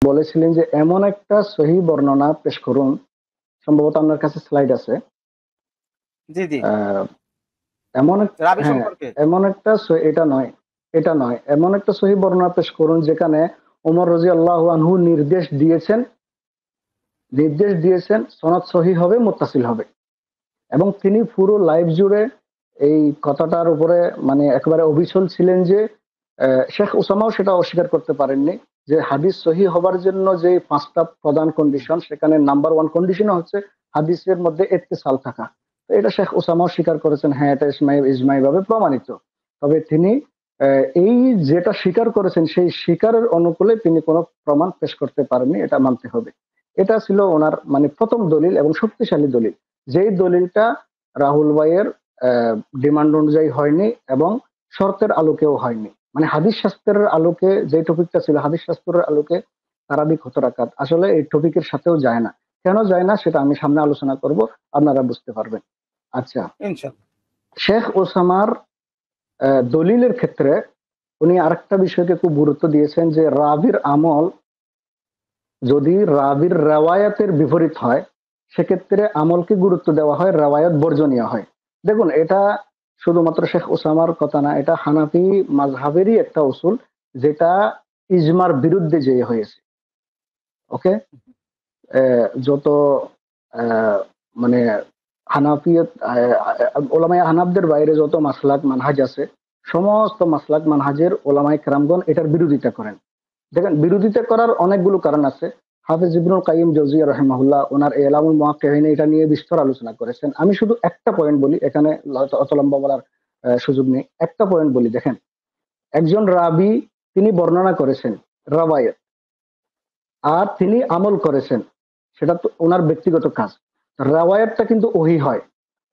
বলেছিলেন যে এমন একটা সহি বর্ণনা পেশ করুন, সম্ভবত আপনার কাছে স্লাইড আছে। জি জি, এমন রাবি হ্যাঁ, সম্পর্কে। এমন একটা এটা নয়, এমন একটা সহি বর্ণনা পেশ করুন যেখানে ওমর রাদিয়াল্লাহু আনহু নির্দেশ দিয়েছেন সনদ সহি হবে, মুত্তাসিল হবে, এবং তিনি পুরো লাইফ জুড়ে এই কথাটার উপরে মানে একেবারে অবিচল ছিলেন যে শেখ ওসামাও সেটা অস্বীকার করতে পারেননি যে হাদিস সহি হবার জন্য যে 5টা প্রধান কন্ডিশন, সেখানে নাম্বার 1 কন্ডিশন হচ্ছে হাদিসের মধ্যে ইত্তিসাল থাকা। তো এটা শেখ ওসামাও স্বীকার করেছেন, হ্যাঁ এটা ইজমাই ভাবে প্রমাণিত। তবে তিনি এই যেটা স্বীকার করেছেন সেই স্বীকারের অনুকূলে তিনি কোনো প্রমাণ পেশ করতে পারেননি, এটা মানতে হবে। এটা ছিল ওনার মানে প্রথম দলিল এবং শক্তিশালী দলিল, যেই দলিলটা রাহুল ভাইয়ের ডিমান্ড অনুযায়ী হয়নি এবং শর্তের আলোকেও হয়নি। মানে হাদিস শাস্ত্রের আলোকে যে টপিকটা ছিল, হাদিস শাস্ত্রের আলোকে তারাবি কত রাকাত, আসলে এই টপিকের সাথেও যায় না। কেন যায় না সেটা আমি সামনে আলোচনা করব, আপনারা বুঝতে পারবেন। আচ্ছা, ইনশাআল্লাহ। শেখ ওসামার দলিলের ক্ষেত্রে উনি আরেকটা বিষয়কে খুব গুরুত্ব দিয়েছেন যে রাবির আমল যদি রাবির রেওয়ায়াতের বিপরীত হয় সেক্ষেত্রে আমলকে গুরুত্ব দেওয়া হয়, রেওয়ায়াত বর্জনীয় হয়। দেখুন, এটা শুধুমাত্র শেখ ওসামার কথা না, এটা হানাফি মাযহাবেরই একটা উসুল, যেটা ইজমার বিরুদ্ধে যে হয়েছে। ওকে, যত আহ, মানে হানাফিয়ত ওলামায়ে হানাফদের বাইরে যত মাসলাক মানহাজ আছে, সমস্ত মাসলাক মানহাজের ওলামায়ে কেরামগণ এটার বিরোধিতা করেন। দেখেন, বিরোধিতা করার অনেকগুলো কারণ আছে। হাফেজ ইবনুল কাইয়িম জাওজিয়া রাহিমাহুল্লাহ ওনার ইলামুল মুওয়াক্কিঈনে এটা নিয়ে বিস্তর আলোচনা করেছেন। আমি শুধু একটা পয়েন্ট বলি, এখানে অত লম্বা বলার সুযোগ নেই। একটা পয়েন্ট বলি, দেখেন, একজন রাবি তিনি বর্ণনা করেছেন রাবায়াত, আর তিনি আমল করেছেন, সেটা তো ওনার ব্যক্তিগত কাজ। রাওয়ায়াতটা কিন্তু ওহী হয়।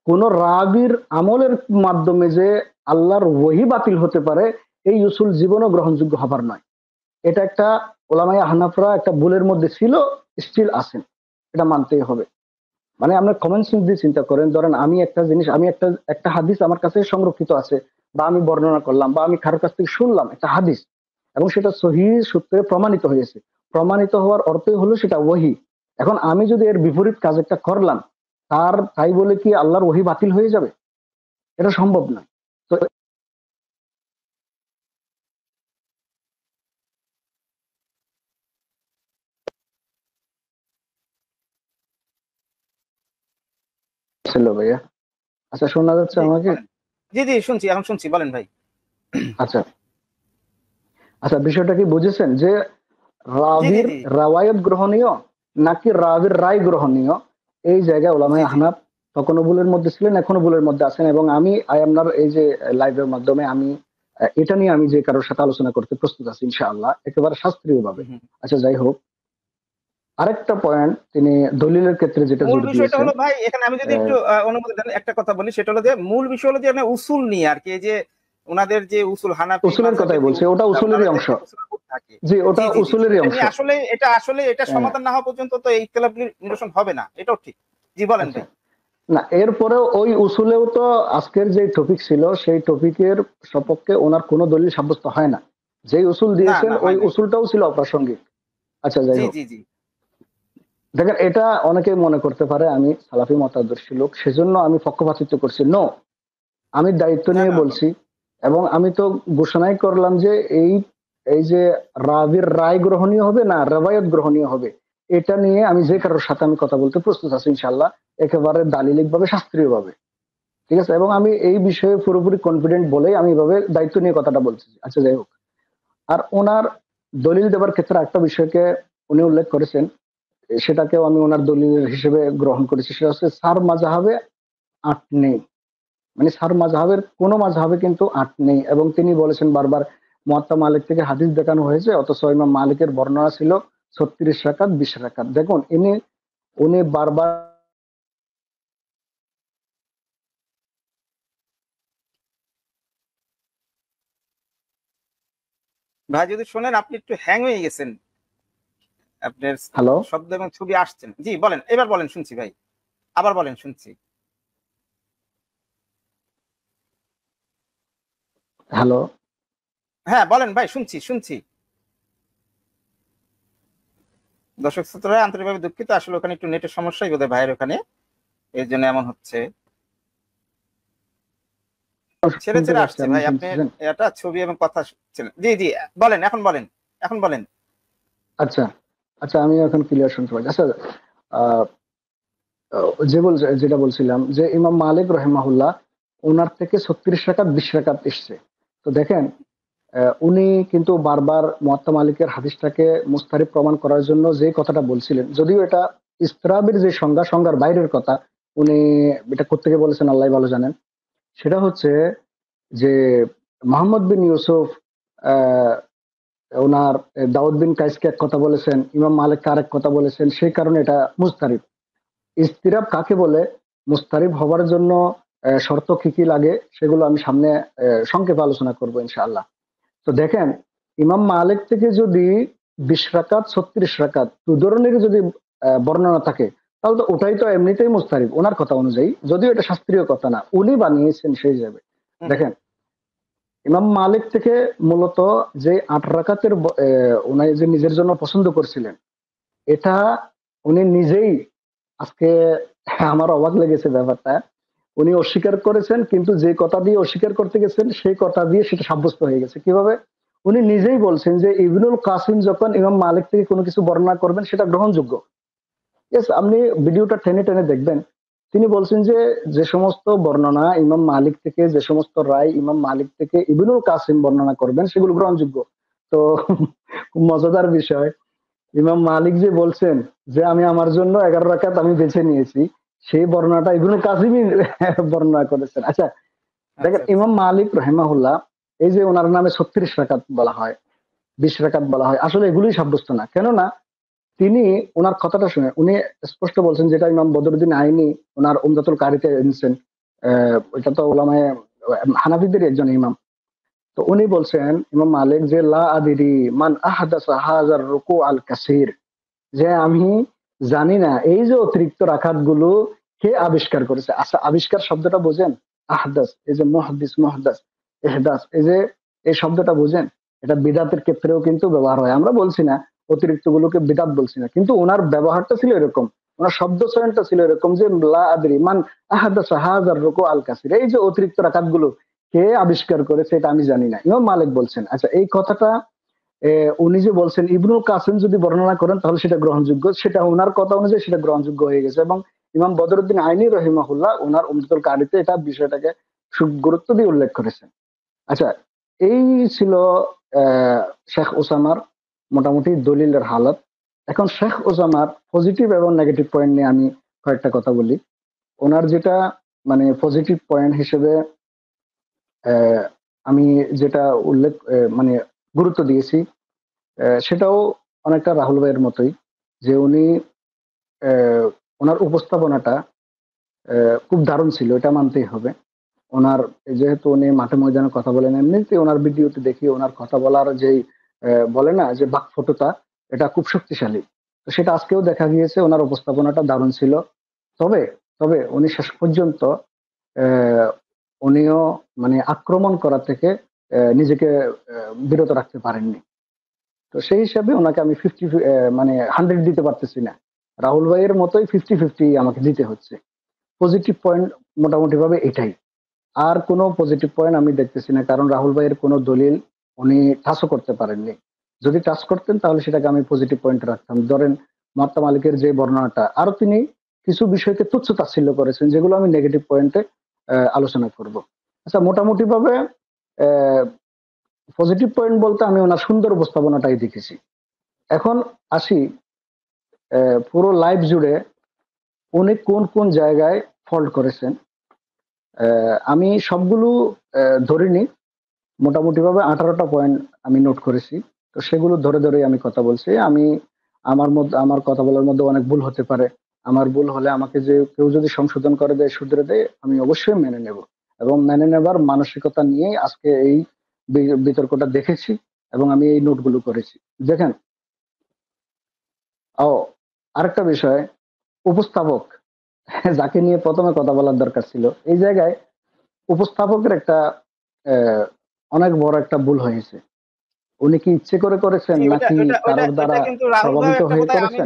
কোন রাবির আমলের মাধ্যমে যে আল্লাহর ওহী বাতিল হতে পারে, এই উসুল জীবনও গ্রহণযোগ্য হবার নয়। এটা একটা ওলামায়ে হানাফরা একটা ভুলের মধ্যে ছিল, স্টিল আছেন, এটা মানতেই হবে। মানে আপনার কমন সেন্স দিয়ে চিন্তা করেন, ধরেন আমি একটা জিনিস, আমি একটা একটা হাদিস আমার কাছে সংরক্ষিত আছে, বা আমি বর্ণনা করলাম, বা আমি কারোর কাছ থেকে শুনলাম একটা হাদিস, এবং সেটা সহিহ সূত্রে প্রমাণিত হয়েছে। প্রমাণিত হওয়ার অর্থই হলো সেটা ওহী। এখন আমি যদি এর বিপরীত কাজ একটা করলাম, তাই বলে কি আল্লাহর ওহী বাতিল হয়ে যাবে? এটা সম্ভব নয়। তো ছিল ভাইয়া। আচ্ছা, শোনা যাচ্ছে জি আমাকে? বলেন। জি জি, শুনছি, এখন শুনছি, বলেন ভাই। আচ্ছা, আচ্ছা, বিষয়টা কি বুঝেছেন যে জি জি রাবির জি রাওয়ায়াত গ্রহণীয় নাকি রাবির রায় গ্রহণীয়? এই জায়গায় জি ওলামায়ে জি। হানাফ তখনও ভুলের মধ্যে ছিলেন, এখনো ভুলের মধ্যে আছেন, এবং আমি আপনার এই যে লাইভের মাধ্যমে আমি এটা নিয়ে আমি যে কারোর সাথে আলোচনা করতে প্রস্তুত আছি ইনশাআল্লাহ, একেবারে শাস্ত্রীয় ভাবে। হুম হুম। আচ্ছা, যাই হোক, আরেকটা পয়েন্ট তিনি দলিলের ক্ষেত্রে যেটা মূল জোর বিষয়টা দিয়েছেন। হলো ভাই, এখানে আমি যদি একটু অনুমতি দেন একটা কথা বলি, সেটা হলো যে মূল বিষয় হলো যে মানে উসুল নিয়ে আর কি, এই যে ওনাদের যে উসুল, হানাফি উসুলের মাযহাবের কথাই যে বলছি, ওটা উসুলটা, উসুলেরই ওনারা যে অংশ। যে উসুল থাকে। জি, জি ওটা জি জি, উসুলেরই এটা অংশ। নিয়ে আসলে এটা আহ, সমাধান না হওয়া পর্যন্ত তো এই ইখতিলাফ নিরসন হবে না, এটাও ঠিক। জি বলেন আচ্ছা, ভাই। না এরপরেও ওই উসুলেও তো আজকের যে টপিক ছিল সেই টপিকের সপক্ষে ওনার কোনো দলিল সাব্যস্ত হয় না। যেই উসুল না দিয়েছেন না, ওই হয় নাই। উসুলটাও ছিল অপ্রাসঙ্গিক। আচ্ছা, যাই জি হোক, জি জি দেখেন, এটা অনেকেই মনে করতে পারে আমি সালাফি মতাদর্শী লোক সেজন্য আমি পক্ষপাতিত্ব করছি। নো, আমি দায়িত্ব না নিয়ে না বলছি, এবং আমি তো ঘোষণাই করলাম যে এই এই যে রাবির রায় গ্রহণীয় হবে না রেওয়ায়াত গ্রহণীয় হবে, এটা নিয়ে আমি যে কারোর সাথে আমি কথা বলতে প্রস্তুত আছি ইনশাল্লাহ, একেবারে দালিলিক ভাবে, শাস্ত্রীয় ভাবে। ঠিক আছে, এবং আমি এই বিষয়ে পুরোপুরি কনফিডেন্ট বলেই আমি এভাবে দায়িত্ব নিয়ে কথাটা বলছি। আচ্ছা, যাই হোক, আর ওনার দলিল দেবার ক্ষেত্রে একটা বিষয়কে উনি উল্লেখ করেছেন, সেটাকেও আমি ওনার দলিল হিসেবে গ্রহণ করেছি, সেটা হচ্ছে সার মাযহাবে আট নেই। মানে সার মাযহাবের কোন মাযহাবে কিন্তু আট নেই, এবং তিনি বলেছেন বারবার মুয়াত্তা মালিক থেকে হাদিস দেখানো হয়েছে, অথচ ইমাম মালিকের বর্ণনা ছিল 36 রাকাত 20 রাকাত। দেখুন, ইনি উনি বারবার ভাই, যদি শোনেন, আপনি একটু হ্যাং হয়ে গেছেন, আপনার হ্যালো, শব্দ এবং ছবি আসছেন। জি বলেন, এবার বলেন, শুনছি ভাই, আবার বলেন, শুনছি। হ্যালো, হ্যাঁ বলেন ভাই, শুনছি শুনছি। দর্শক শ্রোতারা আন্তরিকভাবে দুঃখিত, আসলে ওখানে একটু নেটের সমস্যাই বোধহয় ভাইয়ের ওখানে, এর জন্য এমন হচ্ছে। ছেড়ে শুনতে ছেড়ে পাচ্ছি, আসছে আপনি ভাই আপনার শুনতেছেন? এটা ছবি এবং কথা ছিলেন। জি জি, বলেন, এখন বলেন, এখন বলেন। আচ্ছা, আচ্ছা, আমি এখন ক্লিয়ার শুনতে পাচ্ছি। আচ্ছা, আহ, যেটা বলছিলাম যে ইমাম মালিক রহিমাহুল্লাহ, ওনার থেকে 36 রাকাত 20 রাকাত এসছে। তো দেখেন, উনি কিন্তু বারবার মুয়াত্তা মালিকের হাদিসটাকে মুস্তারিব প্রমাণ করার জন্য যে কথাটা বলছিলেন, যদিও এটা ইস্তিরাবের যে সংজ্ঞার বাইরের কথা, উনি এটা কোত্থেকে বলেছেন আল্লাহ ভালো জানেন। সেটা হচ্ছে যে মোহাম্মদ বিন ইউসুফ আহ, ওনার দাউদ বিন কাইসকে এক কথা বলেছেন, ইমাম মালিককে আরেক কথা বলেছেন, সেই কারণে এটা মুস্তারিব। ইস্তিরাব কাকে বলে, মুস্তারিব হবার জন্য শর্ত কি কি লাগে, সেগুলো আমি সামনে সংক্ষেপে আলোচনা করবো ইনশাআল্লাহ। তো দেখেন, ইমাম মালিক থেকে যদি 20 রাকাত 36 রাকাত দু ধরনের যদি বর্ণনা থাকে, তাহলে তো ওটাই তো এমনিতেই মুস্তারিব ওনার কথা অনুযায়ী, যদিও এটা শাস্ত্রীয় কথা না, উনি বানিয়েছেন সেই হিসাবে। হুম, হুম। দেখেন, ইমাম মালিক থেকে মূলত যে 8 রাকাতের উনি যে নিজের জন্য পছন্দ করছিলেন, এটা উনি নিজেই আজকে আমার অবাক লেগেছে ব্যাপারটা। উনি অস্বীকার করেছেন, কিন্তু যে কথা দিয়ে অস্বীকার করতে গেছেন সেই কথা দিয়ে সেটা সাব্যস্ত হয়ে গেছে। কিভাবে? উনি নিজেই বলছেন যে ইবনুল কাসিম যখন ইমাম মালিক থেকে কোনো কিছু বর্ণনা করবেন সেটা গ্রহণযোগ্য। ইয়েস, আপনি ভিডিওটা টেনে টেনে দেখবেন। তিনি বলছেন যে যে সমস্ত বর্ণনা ইমাম মালিক থেকে, যে সমস্ত রায় ইমাম মালিক থেকে ইবনুল কাসিম বর্ণনা করবেন সেগুলো গ্রহণযোগ্য। তো খুব মজাদার বিষয়, ইমাম মালিক যে বলছেন যে আমি আমার জন্য 11 রাকাত আমি বেছে নিয়েছি, সেই বর্ণনাটা ইবনুল কাসিমই বর্ণনা করেছেন। আচ্ছা, আচ্ছা দেখেন আচ্ছা। ইমাম মালিক রহিমাহুল্লাহ, এই যে ওনার নামে 36 রাকাত বলা হয়, 20 রাকাত বলা হয়, আসলে এগুলোই সাব্যস্ত না। কেননা তিনি, ওনার কথাটা শুনে উনি স্পষ্ট বলছেন, যেটা ইমাম বদরুদ্দিন আইনি ওনার উমদাতুল কারিতে এনেছেন। এটা তো ওলামায়ে হানাফিদের একজন ইমাম। তো উনি বলছেন ইমাম মালিক যে লা আদিরি মান আহাদাসা হাযার রুকু আল কাসীর, যে আমি জানি না এই যে অতিরিক্ত রাকাত গুলো কে আবিষ্কার করেছে। আচ্ছা, আবিষ্কার শব্দটা বোঝেন? আহদাস, এই যে মুহাদ্দিস, মুহদাস, ইহদাস, এই যে এই শব্দটা বোঝেন? এটা বিদাতের ক্ষেত্রেও কিন্তু ব্যবহার হয়। আমরা বলছি না অতিরিক্ত গুলোকে বিদাত বলছি না, কিন্তু ওনার ব্যবহারটা ছিল এরকম, ওনার শব্দ চয়নটা ছিল এরকম যে লা আদরি মান আহাদাস হাযার রুকু আল কাসির, এই যে অতিরিক্ত রাকাত গুলো কে আবিষ্কার করেছে এটা আমি জানি না, ইমাম মালিক বলছেন। আচ্ছা, এই কথাটা উনি যে বলছেন ইবনুল কাসিম যদি বর্ণনা করেন তাহলে সেটা গ্রহণযোগ্য, সেটা ওনার কথা অনুযায়ী সেটা গ্রহণযোগ্য হয়ে গেছে। এবং ইমাম বদরুদ্দিন আইনি রহিমাহুল্লাহ ওনার উমদাতুল কারিতে এটা বিষয়টাকে গুরুত্ব দিয়ে উল্লেখ করেছেন। আচ্ছা, এই ছিল শেখ ওসামার মোটামুটি দলিলের হালত। এখন শেখ ওসামার পজিটিভ এবং নেগেটিভ পয়েন্ট নিয়ে আমি কয়েকটা কথা বলি। ওনার যেটা মানে পজিটিভ পয়েন্ট হিসেবে আহ, আমি যেটা উল্লেখ মানে গুরুত্ব দিয়েছি, সেটাও অনেকটা রাহুল ভাইয়ের মতোই, যে উনি আহ, ওনার উপস্থাপনাটা খুব দারুণ ছিল, এটা মানতেই হবে। ওনার যেহেতু উনি মাঠে ময়দানে কথা বলেন, এমনিতে ওনার ভিডিওতে দেখি ওনার কথা বলার যেই বলে না যে বাকপটুতা, এটা খুব শক্তিশালী। তো সেটা আজকেও দেখা গিয়েছে, ওনার উপস্থাপনাটা দারুণ ছিল। তবে তবে উনি শেষ পর্যন্ত আহ, উনিও মানে আক্রমণ করা থেকে নিজেকে বিরত রাখতে পারেননি। তো সেই হিসাবে ওনাকে আমি 50 মানে 100 দিতে পারতেছি না। রাহুল ভাইয়ের মতোই 50-50 আমাকে দিতে হচ্ছে। পজিটিভ পয়েন্ট মোটামুটি ভাবে এটাই। আর কোনো পজিটিভ পয়েন্ট আমি দেখতেছি না, কারণ রাহুল ভাইয়ের কোনো দলিল উনি টাচও করতে পারেননি। যদি টাচ করতেন তাহলে সেটাকে আমি পজিটিভ পয়েন্ট রাখতাম। ধরেন মত্তা মালিকের যে বর্ণনাটা, আরো তিনি কিছু বিষয়কে তুচ্ছ তাচ্ছিল্য করেছেন, যেগুলো আমি নেগেটিভ পয়েন্টে আলোচনা করব। আচ্ছা, মোটামুটি ভাবে পজিটিভ পয়েন্ট বলতে আমি ওনার সুন্দর উপস্থাপনাটাই দেখেছি। এখন আসি পুরো লাইভ জুড়ে উনি কোন কোন জায়গায় ফল্ট করেছেন। আমি সবগুলো ধরিনি, মোটামুটি ভাবে 18টা পয়েন্ট আমি নোট করেছি। তো সেগুলো ধরে ধরে আমি কথা বলছি। আমি আমার মধ্যে, আমার কথা বলার মধ্যে অনেক ভুল হতে পারে। আমার ভুল হলে আমাকে যে কেউ যদি সংশোধন করে দেয়, শুধরে দেয়, আমি অবশ্যই মেনে নেব। এবং মেনে নেবার মানসিকতা নিয়েই আজকে এই বিতর্কটা দেখেছি এবং আমি এই নোটগুলো করেছি। দেখেন, ও আরেকটা বিষয়, উপস্থাপক যাকে নিয়ে প্রথমে কথা বলার দরকার ছিল, এই জায়গায় উপস্থাপকের একটা আহ, অনেক বড় একটা ভুল হয়েছে। উনি কি ইচ্ছে করে করেছেন জি, ওটা নাকি ওটা ওটা কারোর দ্বারা ওটা কিন্তু রাহুল ভাই প্রভাবিত একটা হয়ে বোধহয় করেছেন?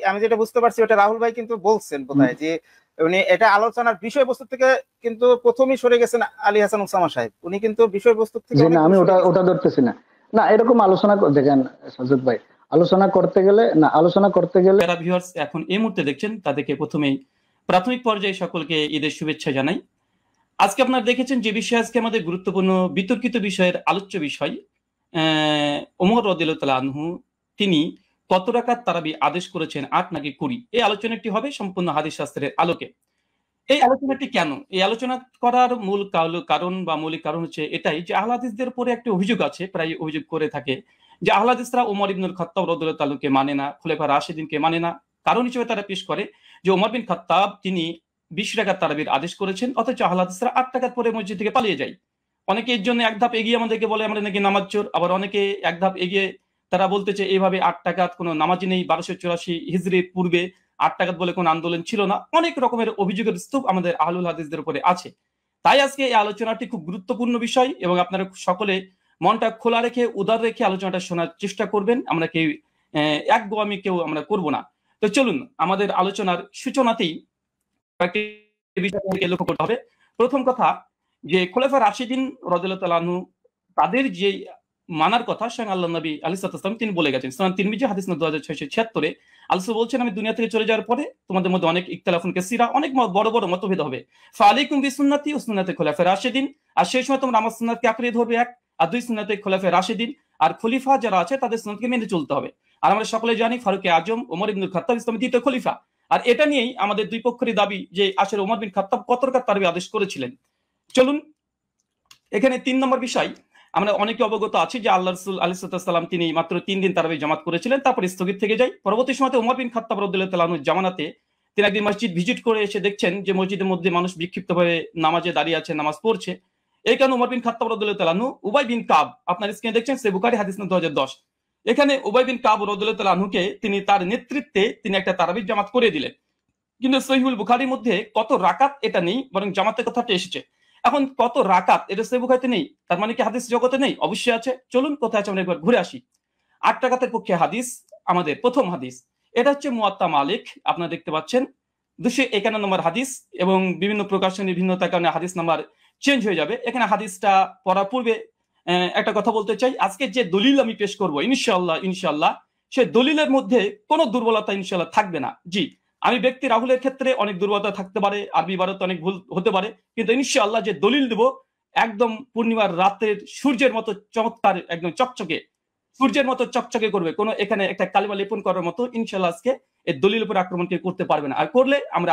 আমি যেটা বুঝতে পারছি ওটা রাহুল ভাই কিন্তু বলছেন হুম, বোধহয় যে উনি এটা আলোচনার বিষয়বস্তু থেকে কিন্তু প্রথমেই সরে গেছেন আলী হাসান ওসামা সাহেব, উনি কিন্তু বিষয়বস্তু থেকে যে না অনেক আমি দূরে ওটা সরে গেছেন। ওটা ধরতেছি না। না এরকম আলোচনা দেখেন সাজেদ ভাই, আলোচনা করতে গেলে যারা ভিউয়ার্স এখন এই মুহূর্তে দেখছেন তাদেরকে প্রথমেই প্রাথমিক পর্যায়ে সকলকে ঈদের শুভেচ্ছা জানাই। আজকে আপনারা দেখেছেন যে বিষয় আজকে আমাদের গুরুত্বপূর্ণ বিতর্কিত বিষয়ের আলোচ্য বিষয়, ওমর রাদিয়াল্লাহু তাআলা আনহু তিনি কত রাকাত তারাবি আদেশ করেছেন, ৮ নাকি ২০? এই আলোচনাটি হবে সম্পূর্ণ হাদিস শাস্ত্রের আলোকে। এই আলোচনাটি কেন? এই আলোচনা করার মূল কারণ বা মৌলিক কারণ হচ্ছে এটাই যে আহলে হাদিসদের উপরে একটা অভিযোগ আছে, প্রায় অভিযোগ করে থাকে যে আহলে হাদিসরা ওমর ইবনুল খাত্তাব রাদিয়াল্লাহু তাআলাকে মানে না, খোলাফা রাশিদিনকে মানে না। কারণ হিসেবে তারা পেশ করে যে ওমর বিন খাত্তাব তিনি ২০ রাকাত তারাবির আদেশ করেছেন, অথচ আহলে হাদিসরা ৮ রাকাত পরে মসজিদ থেকে পালিয়ে যায়। অনেকে এর জন্য এক ধাপ এগিয়ে আমাদেরকে বলে আমরা নাকি নামাজ চোর, আবার অনেকে এক ধাপ এগিয়ে তারা বলতেছে এইভাবে ৮ রাকাত কোনো নামাজই নেই, ১২৮৪ হিজরির পূর্বে ৮ রাকাত বলে কোনো আন্দোলন ছিল না। অনেক রকমের অভিযোগের স্তূপ আমাদের আহলুল হাদিসদের উপরে আছে। তাই আজকে এই আলোচনাটি খুব গুরুত্বপূর্ণ বিষয় এবং আপনারা সকলে মনটা খোলা রেখে উদার রেখে আলোচনাটা শোনার চেষ্টা করবেন। আমরা কেউ একগোয়ামি কেউ আমরা করব না। তো চলুন আমাদের আলোচনার সূচনাতেই কয়েকটি বিষয়কে লক্ষ্য করতে হবে। প্রথম কথা যে খোলাফা রাশিদিন রাদিয়াল্লাহু তাআলা আনহু তাদের যে মানার কথা স্বয়ং আল্লাহ নবী আলাইহিস সালাম তিনি বলে গেছেন। সুনান তিরমিজি হাদিস নম্বর 2676 আল্লাহ বলছেন আমি দুনিয়া থেকে চলে যাওয়ার পরে তোমাদের মধ্যে অনেক ইখতিলাফুন কাসীরা, অনেক বড় বড় মতভেদ হবে। ফালাইকুম বিসুন্নতি ওয়া সুন্নাতি খুলাফায়ে রাশিদিন, আর সেই সময় তোমরা আমার সুন্নাতকে আঁকড়ে ধরবে এক, আর দুই সুন্নাতে খুলাফায়ে রাশিদিন, আর খলিফা যারা আছে তাদের সুন্নাতকে মেনে চলতে হবে। আর আমরা সকলে জানি ফারুকে আজম ওমর ইবনুল খাত্তাব ইসলামের দ্বিতীয় খলিফা। আর এটা নিয়েই আমাদের দুই পক্ষেরই দাবি যে আসলে ওমর বিন খাত্তাব কত রাকাত তারাবি আদেশ করেছিলেন। চলুন এখানে ৩ নম্বর বিষয়, আমরা অনেকে অবগত আছি যে আল্লাহ রাসূল আলাইহিস সালাম তিনি মাত্র ৩ দিন তারাবি জামাত করেছিলেন, তারপর স্থগিত থেকে যায়। পরবর্তী সময়তে ওমর বিন খাত্তাব রাদিয়াল্লাহু তাআলা আনহুর জামানাতে তিনি একদিন মসজিদ ভিজিট করে এসে দেখছেন যে মসজিদের মধ্যে মানুষ বিক্ষিপ্তভাবে নামাজে দাঁড়িয়ে আছে, নামাজ পড়ছে। এই কারণে ওমর বিন খাত্তাব রাদিয়াল্লাহু তাআলা আনহু উবাই বিন কাব, আপনার স্ক্রিনে দেখছেন সহিহ বুখারী হাদিস নম্বর 2010, এখানে উবাই বিন কাব রাদিয়াল্লাহু তাআলা আনহুকে তিনি তার নেতৃত্বে তিনি একটা তারাবি জামাত করে দিলেন। কিন্তু সহিহুল বুখারীর মধ্যে কত রাকাত এটা নেই, বরং জামাতের কথাটা এসেছে। এখন কত রাকাত এটা সহিহ বুখারীতে নেই, তার মানে কি হাদিস জগতে নেই? অবশ্যই আছে। চলুন কোথায় আছে আমরা একবার ঘুরে আসি। ৮ রাকাতের পক্ষে হাদিস, আমাদের প্রথম হাদিস, এটা হচ্ছে মুয়াত্তা মালিক, আপনারা দেখতে পাচ্ছেন 251 নম্বর হাদিস, এবং বিভিন্ন প্রকাশনের ভিন্নতার কারণে হাদিস নাম্বার চেঞ্জ হয়ে যাবে। এখানে হাদিসটা পড়ার পূর্বে একটা কথা বলতে চাই, আজকে যে দলিল আমি পেশ করব ইনশাআল্লাহ সেই দলিলের মধ্যে কোনো দুর্বলতা ইনশাআল্লাহ থাকবে না। জি, আমি ব্যক্তি রাহুলের ক্ষেত্রে অনেক দুর্বলতা থাকতে পারে, আরবি ইবারত অনেক ভুল হতে পারে, কিন্তু ইনশাআল্লাহ যে দলিল দেব একদম পূর্ণিমার রাতের সূর্যের মতো চমৎকার, একদম চকচকে সূর্যের মতো চকচকে করবে, কোনো এখানে একটা কালিমা লেপন করার মতো ইনশাআল্লাহ আজকে এই দলিল উপর আক্রমণ কেউ করতে পারবে না। আর করলে আমরা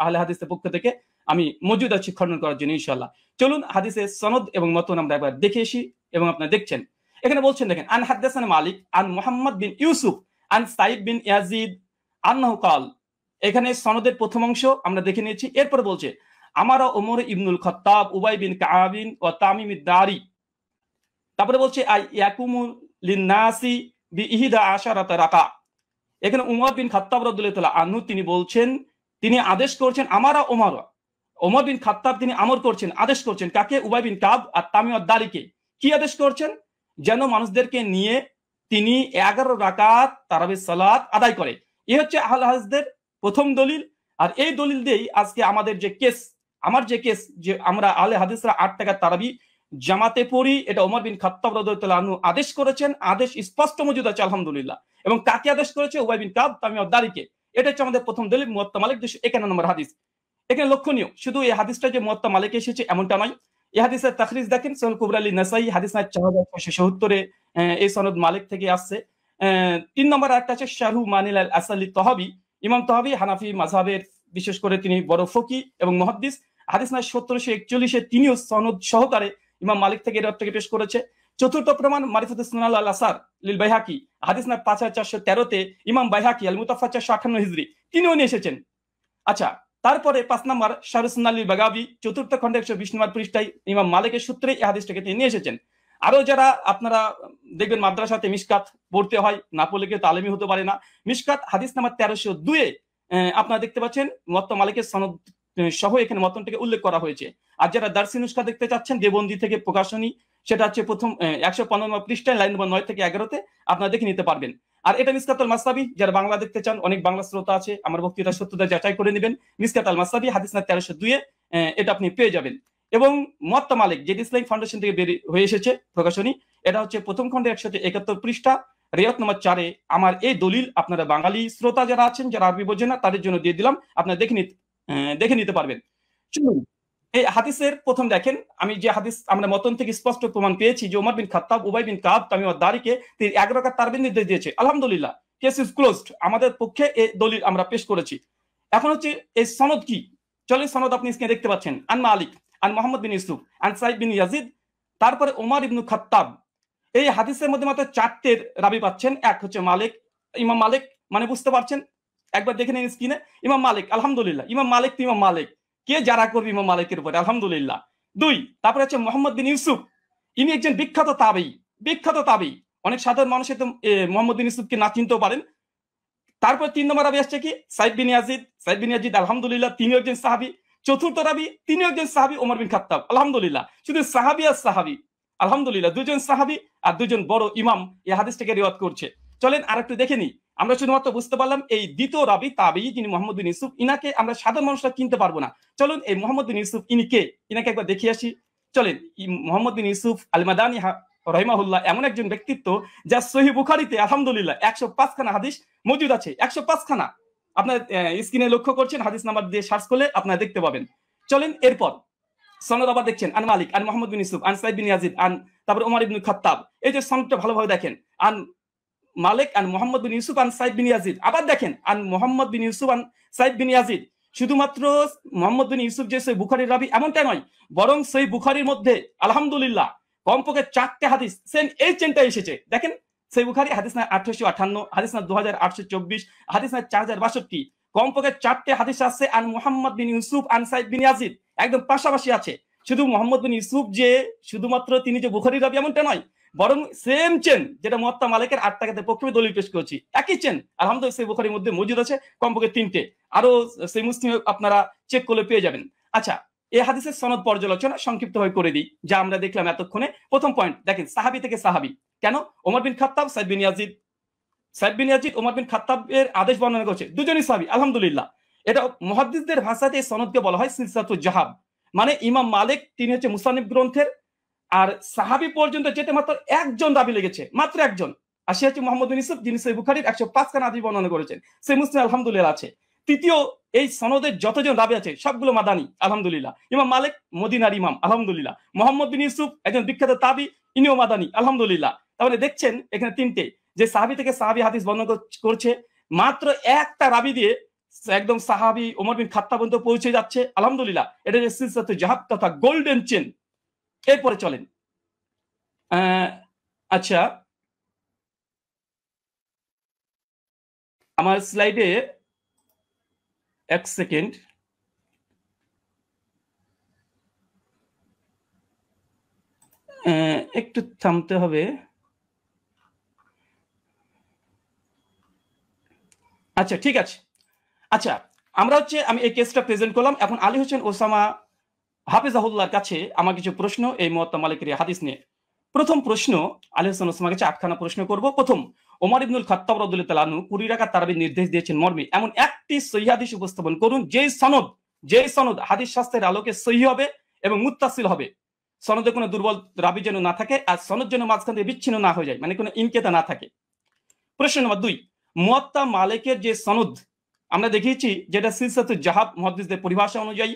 আহলে হাদিসের পক্ষ থেকে আমি মজুদ আছি খণ্ডন করার জন্য ইনশাআল্লাহ। চলুন হাদিসের সনদ এবং মতন আমরা একবার দেখে আসি এবং আপনারা দেখছেন এখানে বলছেন, দেখেন আন হাদাসানা মালিক আন মুহাম্মদ বিন ইউসুফ আন সাইদ বিন ইয়াজিদ আন্নাহু ক্বাল। এখানে সনদের প্রথম অংশ আমরা দেখে নিয়েছি। এরপর বলছে আমারা ওমর ইবনুল খাত্তাব উবাই বিন কাবিন ও তামিম দারি, তারপরে বলছে আই ইয়াকুমু লিন্নাসি বিইহদা আশারাতা রাকা। এখানে উমর বিন খাত্তাব রাদিয়াল্লাহু তাআলা আনহু তিনি বলছেন, তিনি আদেশ করছেন ওমর বিন খাত্তাব তিনি আমর করছেন, আদেশ করছেন কাকে? উবাই বিন কাব আর তামিম দারিকে। কি আদেশ করছেন? যেন মানুষদেরকে নিয়ে তিনি 11 রাকাত তারাবির সালাত আদায় করে। এই হচ্ছে আহলে হাদিসদের প্রথম দলিল। আর এই দলিল দিয়েই আজকে আমাদের যে কেস, যে আমরা আহলে হাদিসরা 8 রাকাত তারাবি জামাতে পড়ি, এটা ওমর বিন খাত্তাব রাদিয়াল্লাহু তাআলা আনহু আদেশ করেছেন, আদেশ স্পষ্ট মজুদ আছে আলহামদুলিল্লাহ। এবং কাকে আদেশ করেছে? উবাই বিন কাব তামিম দারিকে। এটা হচ্ছে আমাদের প্রথম দলিল, মুয়াত্তা মালিক 251 নম্বর হাদিস। এখানে লক্ষণীয় শুধু এই হাদিসটা যে মুয়াত্তা মালিকে এসেছে এমনটা নয়, এই হাদিসের তাখরিজ দেখেন সহিহ কুবরা লি নাসাই হাদিস নাম্বার 4670 এই সনদ মালিক থেকে আসছে। 3 নম্বর আরেকটা আছে শারহু মানিল আল আসালি তহাবি, ইমাম তহাবি হানাফি মাযহাবের বিশেষ করে তিনি বড় ফকি এবং মুহাদ্দিস, হাদিস নাম্বার 1741 তিনিও সনদ সহকারে ইমাম মালিক থেকে এর থেকে পেশ করেছে। চতুর্থ প্রমাণ মারিফাতুস সুনান আল আসার লিল বাইহাকি, হাদিস নাম্বার 5413 ইমাম বাইহাকি আল মুতাফা 458 হিজরি তিনিও নিয়ে এসেছেন। আচ্ছা, তারপরে 5 নম্বর শারহুস সুনান লিল বাগাবি, চতুর্থ খণ্ডে 120 নম্বর পৃষ্ঠায় ইমাম মালিকের সূত্রে এই হাদিসটাকে তিনি নিয়ে এসেছেন। আরো যারা আপনারা দেখবেন মাদ্রাসাতে মিশকাত পড়তে হয়, না পড়লে কেউ তালিমি হতে পারে না। মিশকাত হাদিস নাম্বার 1302 আপনারা দেখতে পাচ্ছেন মুয়াত্তা মালিকের সনদ সহ এখানে মতনটাকে উল্লেখ করা হয়েছে। আর যারা দারসি নুসখা দেখতে চাচ্ছেন দেবন্দি থেকে প্রকাশনী সেটা হচ্ছে প্রথম 115 পৃষ্ঠায় লাইন নম্বর 9 থেকে 11-তে আপনারা দেখে নিতে পারবেন। আর এটা মিসকাতুল মাসনাবি, যারা বাংলা দেখতে চান, অনেক বাংলা শ্রোতা আছে, আমার বক্তৃতার সত্যতা যাচাই করে নেবেন। মিসকাতুল মাসনাবি হাদিস নাম্বার 1302-এ এটা আপনি পেয়ে যাবেন। এবং মুয়াত্তা মালিক, যেটি ইসলামিক ফাউন্ডেশন থেকে বের হয়ে এসেছে প্রকাশনী, এটা হচ্ছে প্রথম খণ্ডে 171 পৃষ্ঠা, রিয়াত নম্বর 4-এ আমার এই দলিল আপনারা বাঙালি শ্রোতা যারা আছেন, যারা আরবি বোঝেন না, তাদের জন্য দিয়ে দিলাম, আপনারা দেখে নিতে পারবেন। চলুন এই হাদিসের প্রথম দেখেন, আমি যে হাদিস আমরা মতন থেকে স্পষ্ট প্রমাণ পেয়েছি যে ওমর বিন খাত্তাব উবাই বিন কাব তামিম আদ-দারিকে 11 রাকাত তারাবির নির্দেশ দিয়েছে। আলহামদুলিল্লাহ, কেস ইজ ক্লোজড, আমাদের পক্ষে এই দলিল আমরা পেশ করেছি। এখন হচ্ছে এই সনদ কি, চলেন সনদ আপনি স্ক্রিনে দেখতে পাচ্ছেন। আন মালিক আন মোহাম্মদ বিন ইউসুফ আন সাইদ বিন ইয়াজিদ, তারপরে ওমর ইবনু খাত্তাব। এই হাদিসের মধ্যে মাত্র 4টের রাবি পাচ্ছেন। এক হচ্ছে মালিক, ইমাম মালিক, মানে বুঝতে পারছেন, একবার দেখে নিন স্ক্রিনে, ইমাম মালিক। আলহামদুলিল্লাহ, ইমাম মালিক তো ইমাম মালিক, কে যারা করবে ইমাম মালিকের উপরে, আলহামদুলিল্লাহ। 2, তারপরে হচ্ছে মোহাম্মদ বিন ইউসুফ, ইনি একজন বিখ্যাত তাবেঈ। অনেক সাধারণ মানুষের তো মোহাম্মদ বিন ইউসুফকে না চিনতেও পারেন। তারপর 3 নম্বর রাবি আসছে কি, সাইদ বিন ইয়াজিদ, আলহামদুলিল্লাহ, তিনি একজন সাহাবী। 4র্থ রাবি, তিনি একজন সাহাবী, ওমর বিন খাত্তাব, আলহামদুলিল্লাহ। শুধু সাহাবী আর সাহাবী, আলহামদুলিল্লাহ, 2জন সাহাবী আর 2জন বড় ইমাম এই হাদিসটাকে রিওয়ায়াত করছে। চলেন আরেকটু দেখে নিই। আমরা শুধুমাত্র বুঝতে পারলাম এই দ্বিতীয় রাবি তাবেঈ, যিনি মোহাম্মদ বিন ইউসুফ, ইনাকে আমরা সাধারণ মানুষরা চিনতে পারবো না। চলুন এই মোহাম্মদ বিন ইউসুফ ইনি কে, ইনাকে একবার দেখিয়ে আসি। চলেন, মোহাম্মদ বিন ইউসুফ আল মাদানী রাহিমাহুল্লাহ এমন একজন ব্যক্তিত্ব যা সহিহ বুখারীতে আলহামদুলিল্লাহ 105 খানা হাদিস মজুদ আছে। 105 খানা, আপনার স্ক্রিনে লক্ষ্য করছেন, হাদিস নাম্বার দিয়ে সার্চ করলে আপনারা দেখতে পাবেন। চলেন এরপর সনদ আবার দেখছেন, আন মালিক আন মোহাম্মদ বিন ইউসুফ আন সাইদ বিন ইয়াজিদ আন, তারপর ওমর ইবনে খাত্তাব। এই যে সনদটা ভালোভাবে দেখেন, আন মালিক আন মোহাম্মদ বিন ইউসুফ আন সাইদ বিন ইয়াজিদ। আবার দেখেন, আন মোহাম্মদ বিন ইউসুফ আন সাইদ বিন ইয়াজিদ। শুধুমাত্র মোহাম্মদ বিন ইউসুফ যে সহিহ বুখারীর রাবি এমনটা নয়, বরং সহিহ বুখারীর মধ্যে আলহামদুলিল্লাহ কমপক্ষে 4টে হাদিস সেম এই চেনটা এসেছে। দেখেন সহিহ বুখারী হাদিস না 1858, হাদিস না 2824, হাদিস না 4062, কমপক্ষে 4টে হাদিস আছে আন মোহাম্মদ বিন ইউসুফ আন সাইদ বিন ইয়াজিদ, একদম পাশাপাশি আছে। শুধু মোহাম্মদ বিন ইউসুফ যে শুধুমাত্র তিনি যে বুখারীর রাবি এমনটা নয়, বরং সেম চেন যেটা মুয়াত্তা মালিকের 8 টাকাতে পক্ষে দলিল পেশ করেছি, একই চেন আলহামদুলিল্লাহ সহিহ বুখারীর মধ্যে মজুদ আছে কমপক্ষে 3টে, আরো সহিহ মুসলিম আপনারা চেক করলে পেয়ে যাবেন। আচ্ছা, এই হাদিসের সনদ পর্যালোচনা সংক্ষিপ্তভাবে করে দিই, যা আমরা দেখলাম এতক্ষণে। প্রথম পয়েন্ট দেখেন, সাহাবী থেকে সাহাবী কেন, ওমর বিন খাত্তাব সাইদ বিন ইয়াজিদ ওমর বিন খাত্তাবের আদেশ বর্ণনা করছে, দুজনই সাহাবী, আলহামদুলিল্লাহ। এটা মুহাদ্দিসদের ভাষাতে এই সনদকে বলা হয় সিলসিলাতুল জাহাব, মানে ইমাম মালিক তিনি হচ্ছে মুসান্নিফ গ্রন্থের, আর সাহাবী পর্যন্ত যেতে মাত্র একজন রাবী লেগেছে, মাত্র একজন, আর সে হচ্ছে মোহাম্মদ বিন ইউসুফ, যিনি সহিহ বুখারীর 105 খানা হাদিস বর্ণনা করেছেন। সহিহ মুসলিম আলহামদুলিল্লাহ আছে। তৃতীয়, এই সনদের যতজন রাবী আছে সবগুলো মাদানী, আলহামদুলিল্লাহ। ইমাম মালিক মদিনার ইমাম, আলহামদুলিল্লাহ। মোহাম্মদ বিন ইউসুফ একজন বিখ্যাত তাবী, ইনিও মাদানী, আলহামদুলিল্লাহ। তাহলে দেখছেন এখানে 3টে, যে সাহাবী থেকে সাহাবী হাদিস বর্ণনা করছে, মাত্র একটা রাবী দিয়ে একদম সাহাবী ওমর বিন খাত্তাব পর্যন্ত পৌঁছে যাচ্ছে, আলহামদুলিল্লাহ। এটা যে সিলসিলাতুল জাহাব তথা গোল্ডেন চেন। এরপরে চলেন, আচ্ছা আমার স্লাইডে 1 সেকেন্ড, একটু থামতে হবে। আচ্ছা ঠিক আছে। আচ্ছা, আমরা হচ্ছে আমি এই কেসটা প্রেজেন্ট করলাম। এখন আলী হোসেন ওসামা হাফিজাহুল্লাহর কাছে আমার কিছু প্রশ্ন এই মুয়াত্তা মালিকের হাদিস নিয়ে। প্রথম প্রশ্ন, আলী হোসেন ওসামার কাছে 8খানা প্রশ্ন করব। প্রথম, ওমর ইবনুল খাত্তাব রাদিয়াল্লাহু তাআলা আনহু 20 রাকাত তারাবির নির্দেশ দিয়েছেন মর্মে এমন একটি সহিহ হাদিস উপস্থাপন করুন যেই সনদ হাদিস শাস্ত্রের আলোকে সহিহ হবে এবং মুত্তাসিল হবে, সনদে কোনো দুর্বল রাবী যেন না থাকে, আর সনদ যেন মাঝখান থেকে বিচ্ছিন্ন না হয়ে যায়, মানে কোনো ইনকেতা না থাকে। প্রশ্ন নম্বর 2, মুয়াত্তা মালিকের যে সনদ আমরা দেখিয়েছি, যেটা সিলসিলাতুল জাহাব মুহাদ্দিসদের পরিভাষা অনুযায়ী,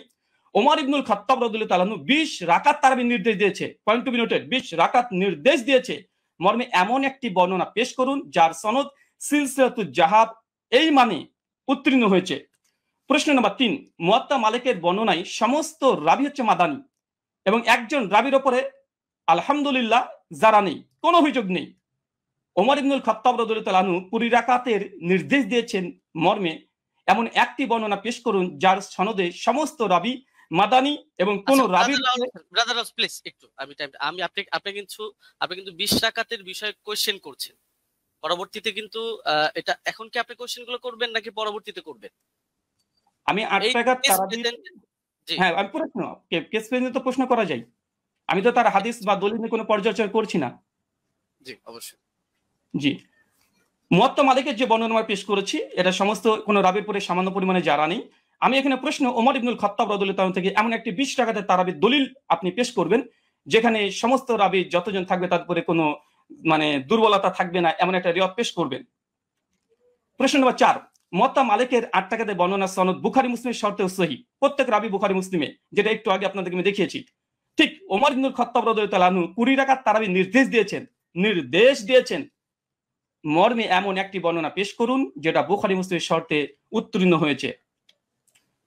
ওমর ইবনুল খাত্তাব রাদিয়াল্লাহু তাআলা আনহু 20 রাকাত তারাবির নির্দেশ দিয়েছে, পয়েন্ট টু বি নোটেড, 20 রাকাত নির্দেশ দিয়েছে মর্মে এমন একটি বর্ণনা পেশ করুন যার সনদ সিলসিলাতুল জাহাব এই মানে উত্তীর্ণ হয়েছে। প্রশ্ন নম্বর 3, মুয়াত্তা মালিকের বর্ণনায় সমস্ত রাবী হচ্ছে মাদানী এবং একজন রাবীর উপরে আলহামদুলিল্লাহ যারা নেই, কোনো অভিযোগ নেই। ওমর ইবনুল খাত্তাব রাদিয়াল্লাহু তাআলা আনহু 20 রাকাতের নির্দেশ দিয়েছেন মর্মে এমন একটি বর্ণনা পেশ করুন যার সনদে সমস্ত রাবী মাদানী এবং কোন রাবী। ব্রাদার প্লিজ একটু আমি আপনি কিন্তু 20 রাকাতের বিষয়ে কোশ্চেন করছেন, পরবর্তীতে কিন্তু এটা এখন কি আপনি কোশ্চেনগুলো করবেন নাকি পরবর্তীতে করবেন? আমি 8 রাকাত তারাবি, হ্যাঁ আমি প্রশ্ন কেস পর্যন্ত প্রশ্ন করা যায়। আমি তো তার হাদিস বা দলিল নিয়ে কোনো পর্যালোচনা করছি না। জি অবশ্যই। জি, মুয়াত্তা মালিকের যে বর্ণনা আমরা পেশ করেছি এটা সমস্ত কোনো রাবির পরে সামান্য পরিমাণে জানা নেই। আমি এখানে প্রশ্ন ওমর ইবনুল খাত্তাব রাদিয়াল্লাহু তাআলা থেকে এমন একটি 20 রাকাতের তারাবির দলিল আপনি পেশ করবেন যেখানে সমস্ত রাবি যতজন থাকবে তারপরে কোনো মানে দুর্বলতা থাকবে না, এমন একটা রিওয়ায়াত পেশ করবেন। প্রশ্ন নম্বর 4, মুয়াত্তা মালিকের 8 টাকাতে বর্ণনা সনদ বুখারী মুসলিমের শর্তেও সহিহ, প্রত্যেক রাবি বুখারী মুসলিমে, যেটা একটু আগে আপনাদেরকে আমি দেখিয়েছি। ঠিক ওমর ইবনুল খাত্তাব রাদিয়াল্লাহু তাআলা আনহু 20 রাকাত তারাবি নির্দেশ দিয়েছেন মর্মে এমন একটি বর্ণনা পেশ করুন যেটা বুখারী মুসলিমের শর্তে উত্তীর্ণ হয়েছে।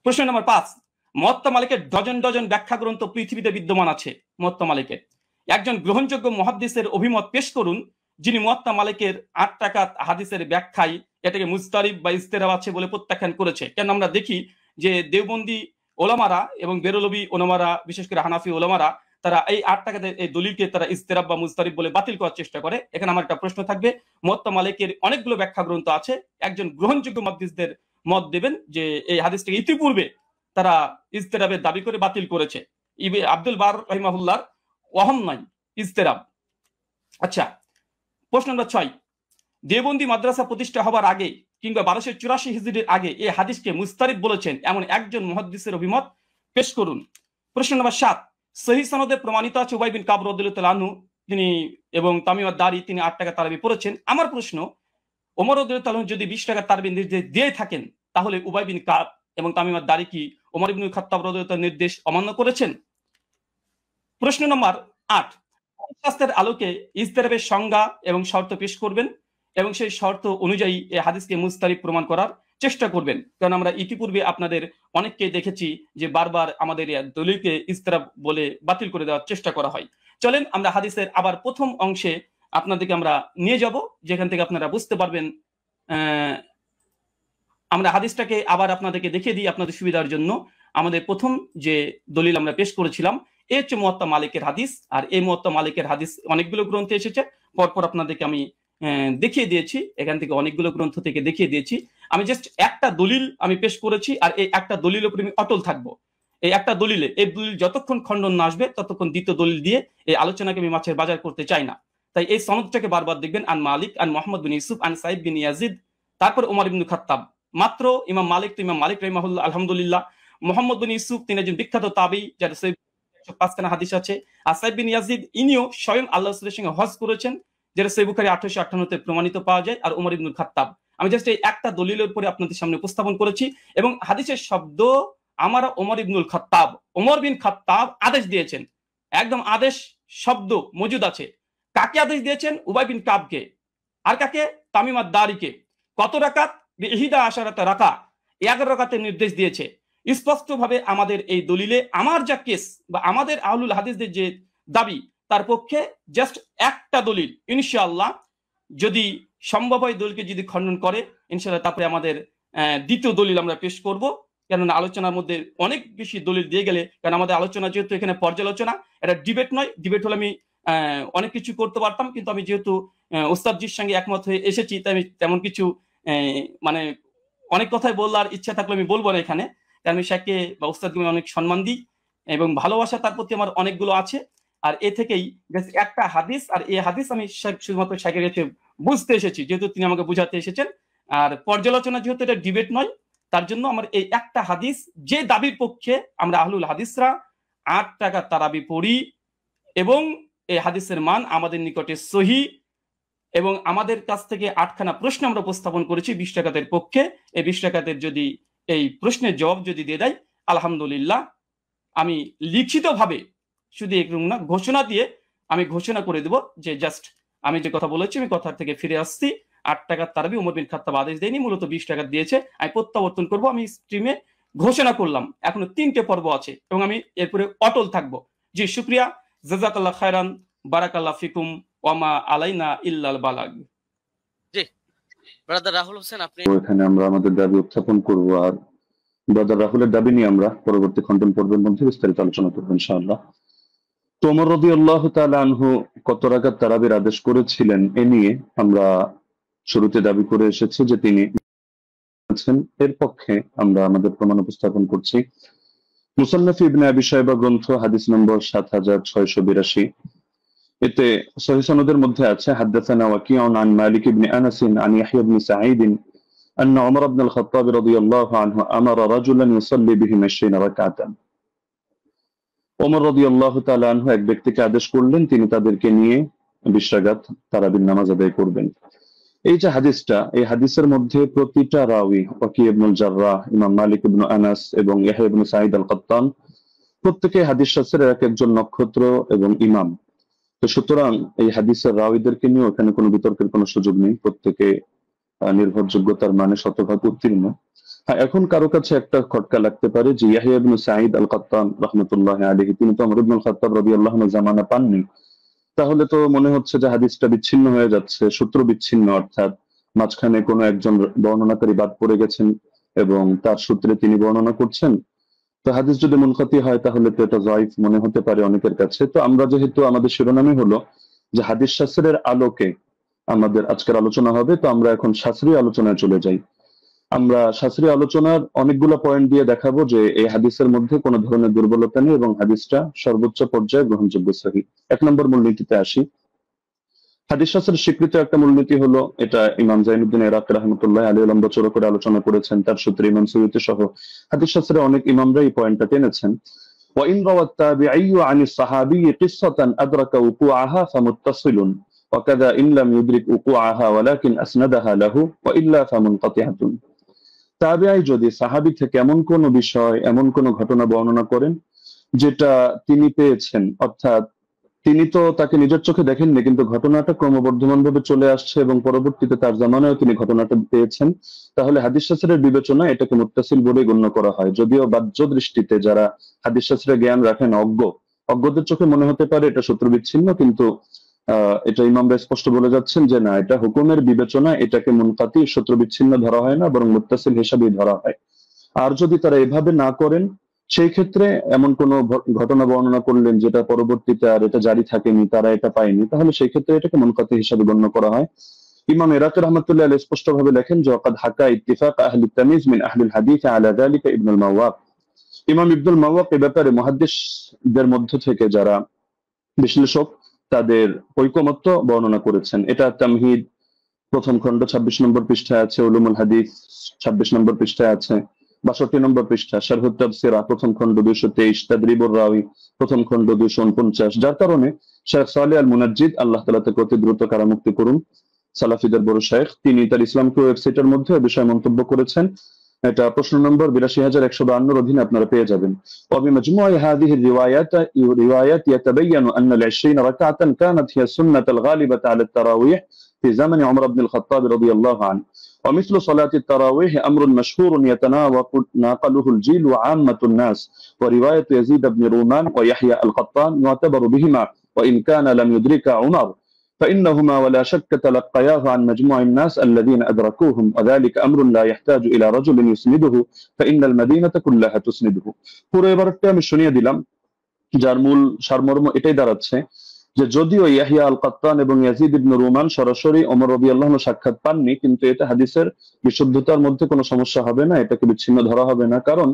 প্রশ্ন নম্বর 5, মুয়াত্তা মালিকের ডজন ডজন ব্যাখ্যা গ্রন্থ পৃথিবীতে বিদ্যমান আছে। মুয়াত্তা মালিকের একজন গ্রহণযোগ্য মুহাদ্দিসের অভিমত পেশ করুন যিনি মুয়াত্তা মালিকের 8 টাকাত হাদিসের ব্যাখ্যায় এটাকে মুজতারিব বা ইজতিরাব আছে বলে প্রত্যাখ্যান করেছে। কেন আমরা দেখি যে দেওবন্দি ওলামারা এবং বেরলভী ওলামারা, বিশেষ করে হানাফি ওলামারা, তারা এই 8 টাকাতে এই দলিলকে তারা ইজতিরাব বা মুজতারিব বলে বাতিল করার চেষ্টা করে। এখানে আমার একটা প্রশ্ন থাকবে, মুয়াত্তা মালিকের অনেকগুলো ব্যাখ্যা গ্রন্থ আছে, একজন গ্রহণযোগ্য মুহাদ্দিসদের মত দেবেন যে এই হাদিসটাকে ইতিপূর্বে তারা ইজতিরাবের দাবি করে বাতিল করেছে। আব্দুল বার রাহিমাহুল্লাহর ওয়াহম নাই ইজতিরাব। আচ্ছা, প্রশ্ন নম্বর 6, দেওবন্দি মাদ্রাসা প্রতিষ্ঠা হবার আগে কিংবা 1284 হিজরির আগে এই হাদিসকে মুস্তারিব বলেছেন এমন একজন মুহাদ্দিসের অভিমত পেশ করুন। প্রশ্ন নম্বর 7, সহিহ সনদে প্রমাণিত আছে উবাই বিন কাব রাদিয়াল্লাহু তাআলা আনহু তিনি এবং তামিম আদ-দারি তিনি 8 টাকা তারাবি পড়েছেন। আমার প্রশ্ন, ওমর রাদিয়াল্লাহু তাআলা যদি 20 টাকা তারাবি নির্দেশ দিয়ে থাকেন তাহলে উবাই বিন কাব এবং তামিম আদ-দারি কি ওমর ইবনুল খাত্তাব রাদিয়াল্লাহু তাআলার নির্দেশ অমান্য করেছেন? প্রশ্ন নম্বর 8, শাস্ত্রের আলোকে ইজতিরাবের সংজ্ঞা এবং শর্ত পেশ করবেন এবং সেই শর্ত অনুযায়ী এই হাদিসকে মুস্তারিব প্রমাণ করার চেষ্টা করবেন। কারণ আমরা ইতিপূর্বে আপনাদের অনেককে দেখেছি যে বারবার আমাদের দলিলকে ইজতিরাব বলে বাতিল করে দেওয়ার চেষ্টা করা হয়। চলেন আমরা হাদিসের আবার প্রথম অংশে আপনাদেরকে আমরা নিয়ে যাব, যেখান থেকে আপনারা বুঝতে পারবেন। আমরা হাদিসটাকে আবার আপনাদেরকে দেখিয়ে দিই আপনাদের সুবিধার জন্য। আমাদের প্রথম যে দলিল আমরা পেশ করেছিলাম এ হচ্ছে মুয়াত্তা মালিকের হাদিস, আর এই মুয়াত্তা মালিকের হাদিস অনেকগুলো গ্রন্থে এসেছে, পরপর আপনাদেরকে আমি দেখিয়ে দিয়েছি, এখান থেকে অনেকগুলো গ্রন্থ থেকে দেখিয়ে দিয়েছি। আমি জাস্ট একটা দলিল আমি পেশ করেছি, আর এই একটা দলিলের উপরে আমি অটল থাকবো। এই একটা দলিলে, এই দলিল যতক্ষণ খণ্ডন না আসবে ততক্ষণ দ্বিতীয় দলিল দিয়ে এই আলোচনাকে আমি মাছের বাজার করতে চাই না। তাই এই সনদটাকে বারবার দেখবেন, আন মালিক আন মুহাম্মদ বিন ইউসুফ আন সাইদ বিন ইয়াজিদ, তারপর ওমর ইবনুল খাত্তাব। মাত্র ইমাম মালিক তো ইমাম মালিক রাহিমাহুল্লাহ আলহামদুলিল্লাহ, মুহাম্মদ বিন ইউসুফ তিনি একজন বিখ্যাত তাবী যার 105খানা হাদিস আছে। আর সাইদ বিন ইয়াজিদ ইনিও স্বয়ং আল্লাহ রাসূলের সঙ্গে হজ করেছেন, যেটা সহিহ বুখারী 858-তে প্রমাণিত পাওয়া যায়। আর ওমর ইবনুল খাত্তাব, আমি জাস্ট এই একটা দলিলের উপরে আপনাদের সামনে উপস্থাপন করেছি এবং হাদিসের শব্দ আমার ওমর ইবনুল খাত্তাব, ওমর বিন খাত্তাব আদেশ দিয়েছেন, একদম আদেশ শব্দ মজুদ আছে। কাকে আদেশ দিয়েছেন? উবাই বিন কাবকে। আর কাকে? তামিম আদ-দারিকে। কত রাকাত? ইহিদা আশারাতা রাকা, 11 রাকাতের নির্দেশ দিয়েছে। স্পষ্টভাবে আমাদের এই দলিলে আমার যা কেস বা আমাদের আহলুল হাদিসদের যে দাবি তার পক্ষে জাস্ট একটা দলিল, ইনশাআল্লাহ যদি সম্ভব হয় দলিলকে যদি খণ্ডন করে ইনশাআল্লাহ তারপরে আমাদের দ্বিতীয় দলিল আমরা পেশ করব। কেননা আলোচনার মধ্যে অনেক বেশি দলিল দিয়ে গেলে, কারণ আমাদের আলোচনা যেহেতু এখানে পর্যালোচনা, এটা ডিবেট নয়। ডিবেট হলে আমি অনেক কিছু করতে পারতাম, কিন্তু আমি যেহেতু ওস্তাদজির সঙ্গে একমত হয়ে এসেছি তাই আমি তেমন কিছু মানে অনেক কথাই বলার ইচ্ছা থাকলে আমি বলবো না এখানে, কারণ আমি শেখকে বা ওস্তাদকে অনেক সম্মান দিই এবং ভালোবাসা তার প্রতি আমার অনেকগুলো আছে। আর এ থেকেই একটা হাদিস, আর এই হাদিস আমি শুধুমাত্র শেখের কাছে বুঝতে এসেছি যেহেতু তিনি আমাকে বুঝাতে এসেছেন। আর পর্যালোচনা যেহেতু এটা ডিবেট নয়, তার জন্য আমার এই একটা হাদিস যে দাবির পক্ষে আমরা আহলুল হাদিসরা 8 টাকা তারাবি পড়ি এবং এই হাদিসের মান আমাদের নিকটে সহিহ, এবং আমাদের কাছ থেকে 8খানা প্রশ্ন আমরা উপস্থাপন করেছি 20 টাকাতের পক্ষে। এই 20 টাকাতের যদি এই প্রশ্নের জবাব যদি দিয়ে দেয় আলহামদুলিল্লাহ, আমি লিখিতভাবে শুধু একদম না ঘোষণা দিয়ে আমি ঘোষণা করে দেব যে জাস্ট আমি যে কথা বলেছি আমি কথা থেকে ফিরে আসছি। 8 টাকার তারাবি ওমর বিন খাত্তাব আদেশ দেয়নি, মূলত 20 টাকা দিয়েছে। আমি প্রত্যাবর্তন করব, আমি স্ট্রিমে ঘোষণা করলাম। এখনো 3টে পর্ব আছে এবং আমি এরপরে অটল থাকবো। জি শুকরিয়া, জাযাকাল্লাহ খায়রান, বারাকাল্লাহ ফিকুম, ওয়ামা আলাইনা ইল্লাল বালাগ। জি ব্রাদার রাহুল হোসেন, আপনি এখানে আমরা আমাদের দাবি উত্থাপন করব, আর ব্রাদার রাহুলের দাবি নিয়ে আমরা পরবর্তী খণ্ডন পর্বের মধ্যে বিস্তারিত আলোচনা করবো ইনশাআল্লাহ। তো ওমর রাদিয়াল্লাহু তাআলা আনহু কত রাকাত তারাবির আদেশ করেছিলেন এ নিয়ে আমরা শুরুতে দাবি করে এসেছি যে তিনি এর পক্ষে আমরা আমাদের প্রমাণ উপস্থাপন করছি। মুসান্নাফ ইবনে আবি শাইবা গ্রন্থ হাদিস নম্বর 7682। এতে সহিহ সনদের মধ্যে আছে হাদাসানা ওয়াকিউন আন মালিক ইবনে আনাস আন ইয়াহইয়া ইবনে সাঈদ أن عمر بن الخطاب رضي الله عنه أمر رجلا يصلي بهم 20 ركعة। ওমর রাদিয়াল্লাহু তাআলা আনহু এক ব্যক্তিকে আদেশ করলেন তিনি তাদেরকে নিয়ে 20 রাকাত তারাবির নামাজ আদায় করবেন। এই যে হাদিসটা, এই হাদিসের মধ্যে প্রতিটা রাওয়ী ওয়াকি ইবনুল জাররাহ, ইমাম মালিক ইবনে আনাস এবং ইয়াহইয়া ইবনে সাঈদ আল কাত্তান প্রত্যেকে হাদিস শাস্ত্রের এক একজন নক্ষত্র এবং ইমাম। তো সুতরাং এই হাদিসের রাওয়ীদেরকে নিয়ে ওখানে কোনো বিতর্কের কোনো সুযোগ নেই, প্রত্যেকে নির্ভরযোগ্যতার মানে শতভাগ উত্তীর্ণ। হ্যাঁ, এখন কারো কাছে একটা খটকা লাগতে পারে যে ইয়াহইয়া ইবনে সাঈদ আল কাত্তান রাহমাতুল্লাহি আলাইহি তিনি তো ওমর ইবনুল খাত্তাব রাদিয়াল্লাহু আনহু জামানা পাননি, তাহলে তো মনে হচ্ছে যে হাদিসটা বিচ্ছিন্ন হয়ে যাচ্ছে, সূত্র বিচ্ছিন্ন, অর্থাৎ মাঝখানে কোনো একজন বর্ণনাকারী বাদ পড়ে গেছেন এবং তার সূত্রে তিনি বর্ণনা করছেন। তো হাদিস যদি মুনকাতি হয় তাহলে তো এটা যায়িফ মনে হতে পারে অনেকের কাছে। তো আমরা যেহেতু আমাদের শিরোনামই হলো যে হাদিস শাস্ত্রের আলোকে আমাদের আজকের আলোচনা হবে, তো আমরা এখন শাস্ত্রীয় আলোচনায় চলে যাই। আমরা শাস্ত্রীয় আলোচনার অনেকগুলো পয়েন্ট দিয়ে দেখাবো যে এই হাদিসের মধ্যে কোনো ধরনের দুর্বলতা নেই এবং হাদিসটা সর্বোচ্চ পর্যায়ে গ্রহণযোগ্য সহিহ। 1 নম্বর মূলনীতিতে আসি। হাদিস শাস্ত্রের স্বীকৃত একটা মূলনীতি হলো, এটা ইমাম জাইনুদ্দিন ইরাকি রাহমাতুল্লাহি আলাইহি লম্বা চড়া করে আলোচনা করেছেন, তার সূত্রে ইমাম সুয়ুতি সহ হাদিস শাস্ত্রের অনেক ইমামরা এই পয়েন্টটা টেনেছেন। وإن روى التابعي عن الصحابي قصة أدرك وقوعها فمتصل وكذا إن لم يدرك وقوعها ولكن أسندها له وإلا فمنقطعة। তাবিঈ যদি সাহাবী থেকে এমন কোন বিষয়, এমন কোন ঘটনা বর্ণনা করেন যেটা তিনি পেয়েছেন, অর্থাৎ তিনি তো তাকে নিজের চোখে দেখেননি কিন্তু ঘটনাটা ক্রমবর্ধমান ভাবে চলে আসছে এবং পরবর্তীতে তার জামানায় তিনি ঘটনাটা পেয়েছেন, তাহলে হাদিস শাস্ত্রের বিবেচনা এটাকে মুত্তাসিল বলে গণ্য করা হয়। যদিও বাহ্য দৃষ্টিতে যারা হাদিস শাস্ত্রের জ্ঞান রাখেন অজ্ঞদের চোখে মনে হতে পারে এটা সূত্র বিচ্ছিন্ন, কিন্তু এটা ইমামরা স্পষ্ট বলে যাচ্ছেন যে না, এটা হুকুমের বিবেচনা, এটাকে মুনকাতি সূত্র বিচ্ছিন্ন ধরা হয় না, বরং মুত্তাসিল হিসাবেই ধরা হয়। আর যদি তারা এভাবে না করেন, সেই ক্ষেত্রে এমন কোন ঘটনা বর্ণনা করলেন যেটা পরবর্তীতে আর এটা জারি থাকেনি, তারা এটা পায়নি, তাহলে সেই ক্ষেত্রে এটাকে মুনকাতি হিসাবে গণ্য করা হয়। ইমাম ইরাকি রাহমাতুল্লাহি আলাইহি স্পষ্ট ভাবে লেখেন যে ওয়াকাদ হাকা ইত্তিফাক আহলি তামিজ মিন আহলি হাদিস আলা যালিকা ইবনুল মাওয়াক। ইমাম ইবনুল মাওয়াক এই ব্যাপারে মুহাদ্দিসদের মধ্য থেকে যারা বিশ্লেষক তাদের ঐকমত্য বর্ণনা করেছেন। এটা তামহিদ প্রথম খণ্ড 26 নম্বর পৃষ্ঠায় আছে, উলুমুল হাদিস 26 নম্বর পৃষ্ঠায় আছে, 62 নম্বর পৃষ্ঠা, শারহুত তাফসির প্রথম খণ্ড 223, তাদরিবুর রাওয়ী প্রথম খণ্ড 249। যার কারণে শেখ সালেহ আল মুনাজ্জিদ, আল্লাহ তাআলা তাকে অতি দ্রুত কারামুক্তি করুন, সালাফিদের বড় শেখ, তিনি তার ইসলামকে ওয়েবসাইটের মধ্যে এই বিষয়ে মন্তব্য করেছেন। এটা প্রশ্ন নম্বর 82152 অধীনে আপনারা পেয়ে যাবেন। وبمجموع هذه الروايات يتبين أن ال20 ركعة كانت هي السنة الغالبة على التراويح في زمن عمر بن الخطاب رضي الله عنه، ومثل صلاة التراويح أمر مشهور يتناقله الجيل وعامة الناس، ورواية يزيد بن رومان ويحيى القطان يعتبر بهما وإن كان لم يدرك عمر، فإنهما ولا شك تلقياه عن مجموع الناس الذين أدركوهم، وذلك أمر لا يحتاج إلى رجل يسنده فإن المدينة كلها تسنده। পুরো এবারটা আমি শুনিয়ে দিলাম, যার মূল সারমর্ম এটাই দাঁড়াচ্ছে যে যদিও ইয়াহিয়া আল কাত্তান এবং ইয়াজিদ ইবনে রুমান সরাসরি ওমর রাদিয়াল্লাহু আনহু সাক্ষাৎ পাননি, কিন্তু এতে হাদিসের বিশুদ্ধতার মধ্যে কোনো সমস্যা হবে না, এটাকে বিচ্ছিন্ন ধরা হবে না, কারণ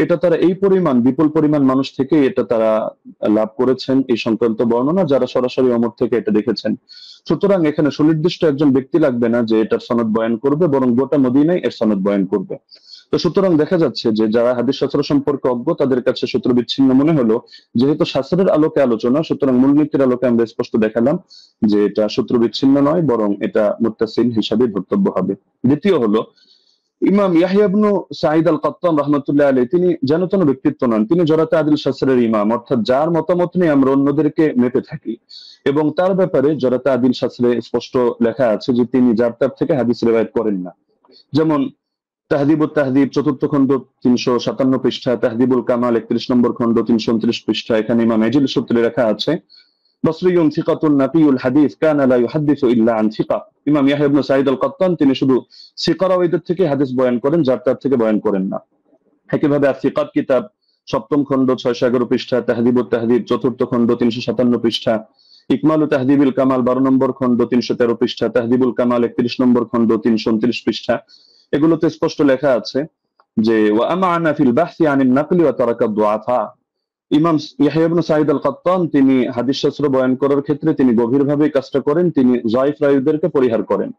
এটা তারা এই পরিমাণ বিপুল পরিমাণ মানুষ থেকে এটা তারা লাভ করেছেন এই সংক্রান্ত বর্ণনা, যারা সরাসরি ওমর থেকে এটা দেখেছেন। সুতরাং এখানে সুনির্দিষ্ট একজন ব্যক্তি লাগবে না যে এটার সনদ বয়ান করবে, বরং গোটা মদিনায় এর সনদ বয়ান করবে। তো সুতরাং দেখা যাচ্ছে যে যারা হাদিস শাস্ত্র সম্পর্কে অজ্ঞ তাদের কাছে সূত্র বিচ্ছিন্ন মনে হলো, যেহেতু শাস্ত্রের আলোকে আলোচনা, সুতরাং মূলনীতির আলোকে আমরা স্পষ্ট দেখালাম যে এটা সূত্র বিচ্ছিন্ন নয়, বরং এটা মুত্তাসিল হিসাবে ধর্তব্য হবে। দ্বিতীয় হলো ইমাম ইয়াহইয়া ইবনে সাঈদ আল কাত্তান রাহমাতুল্লাহি আলাইহি, তিনি যেন তেন ব্যক্তিত্ব নন, তিনি জরাতে আদিল শাস্ত্রের ইমাম, অর্থাৎ যার মতামত নিয়ে আমরা অন্যদেরকে মেপে থাকি, এবং তার ব্যাপারে জরাতে আদিল শাস্ত্রে স্পষ্ট লেখা আছে যে তিনি যার তার থেকে হাদিস রিওয়ায়াত করেন না। যেমন তাহদিবুত তাহদিব 4th খণ্ড 357 পৃষ্ঠা, তাহদিবুল কামাল 31 নম্বর খণ্ড 329 পৃষ্ঠা, এখানে ইমাম এজিল সূত্রে লেখা আছে বসরিয়ুন সিকাতুন নাকিউল হাদিস কানা লা ইউহাদ্দিসু ইল্লা আন সিকা। ইমাম ইয়াহইয়া ইবনে সাঈদ আল কাত্তান তিনি শুধু সিকা রাওয়ীদের থেকে হাদিস বয়ান করেন, যার তার থেকে বয়ান করেন না। একইভাবে আসিকাত কিতাব 7ম খণ্ড 611 পৃষ্ঠা, তাহদিবুত তাহদিব 4th খণ্ড 357 পৃষ্ঠা, ইকমালু তাহদিবিল কামাল 12 নম্বর খণ্ড 313 পৃষ্ঠা, তাহদিবুল কামাল 31 নম্বর খণ্ড 329 পৃষ্ঠা, এগুলোতে স্পষ্ট লেখা আছে যে ওয়া আমানা ফিল বাহসি আনিন নাকলি ওয়া তারাকা দুআফা। ইমাম ইয়াহইয়া ইবনে সাঈদ আল কাত্তান তিনি হাদিস শাস্ত্র বয়ান করার ক্ষেত্রে তিনি গভীরভাবে কাজটা করেন, তিনি যায়িফ রাওয়ীদেরকে পরিহার করেন।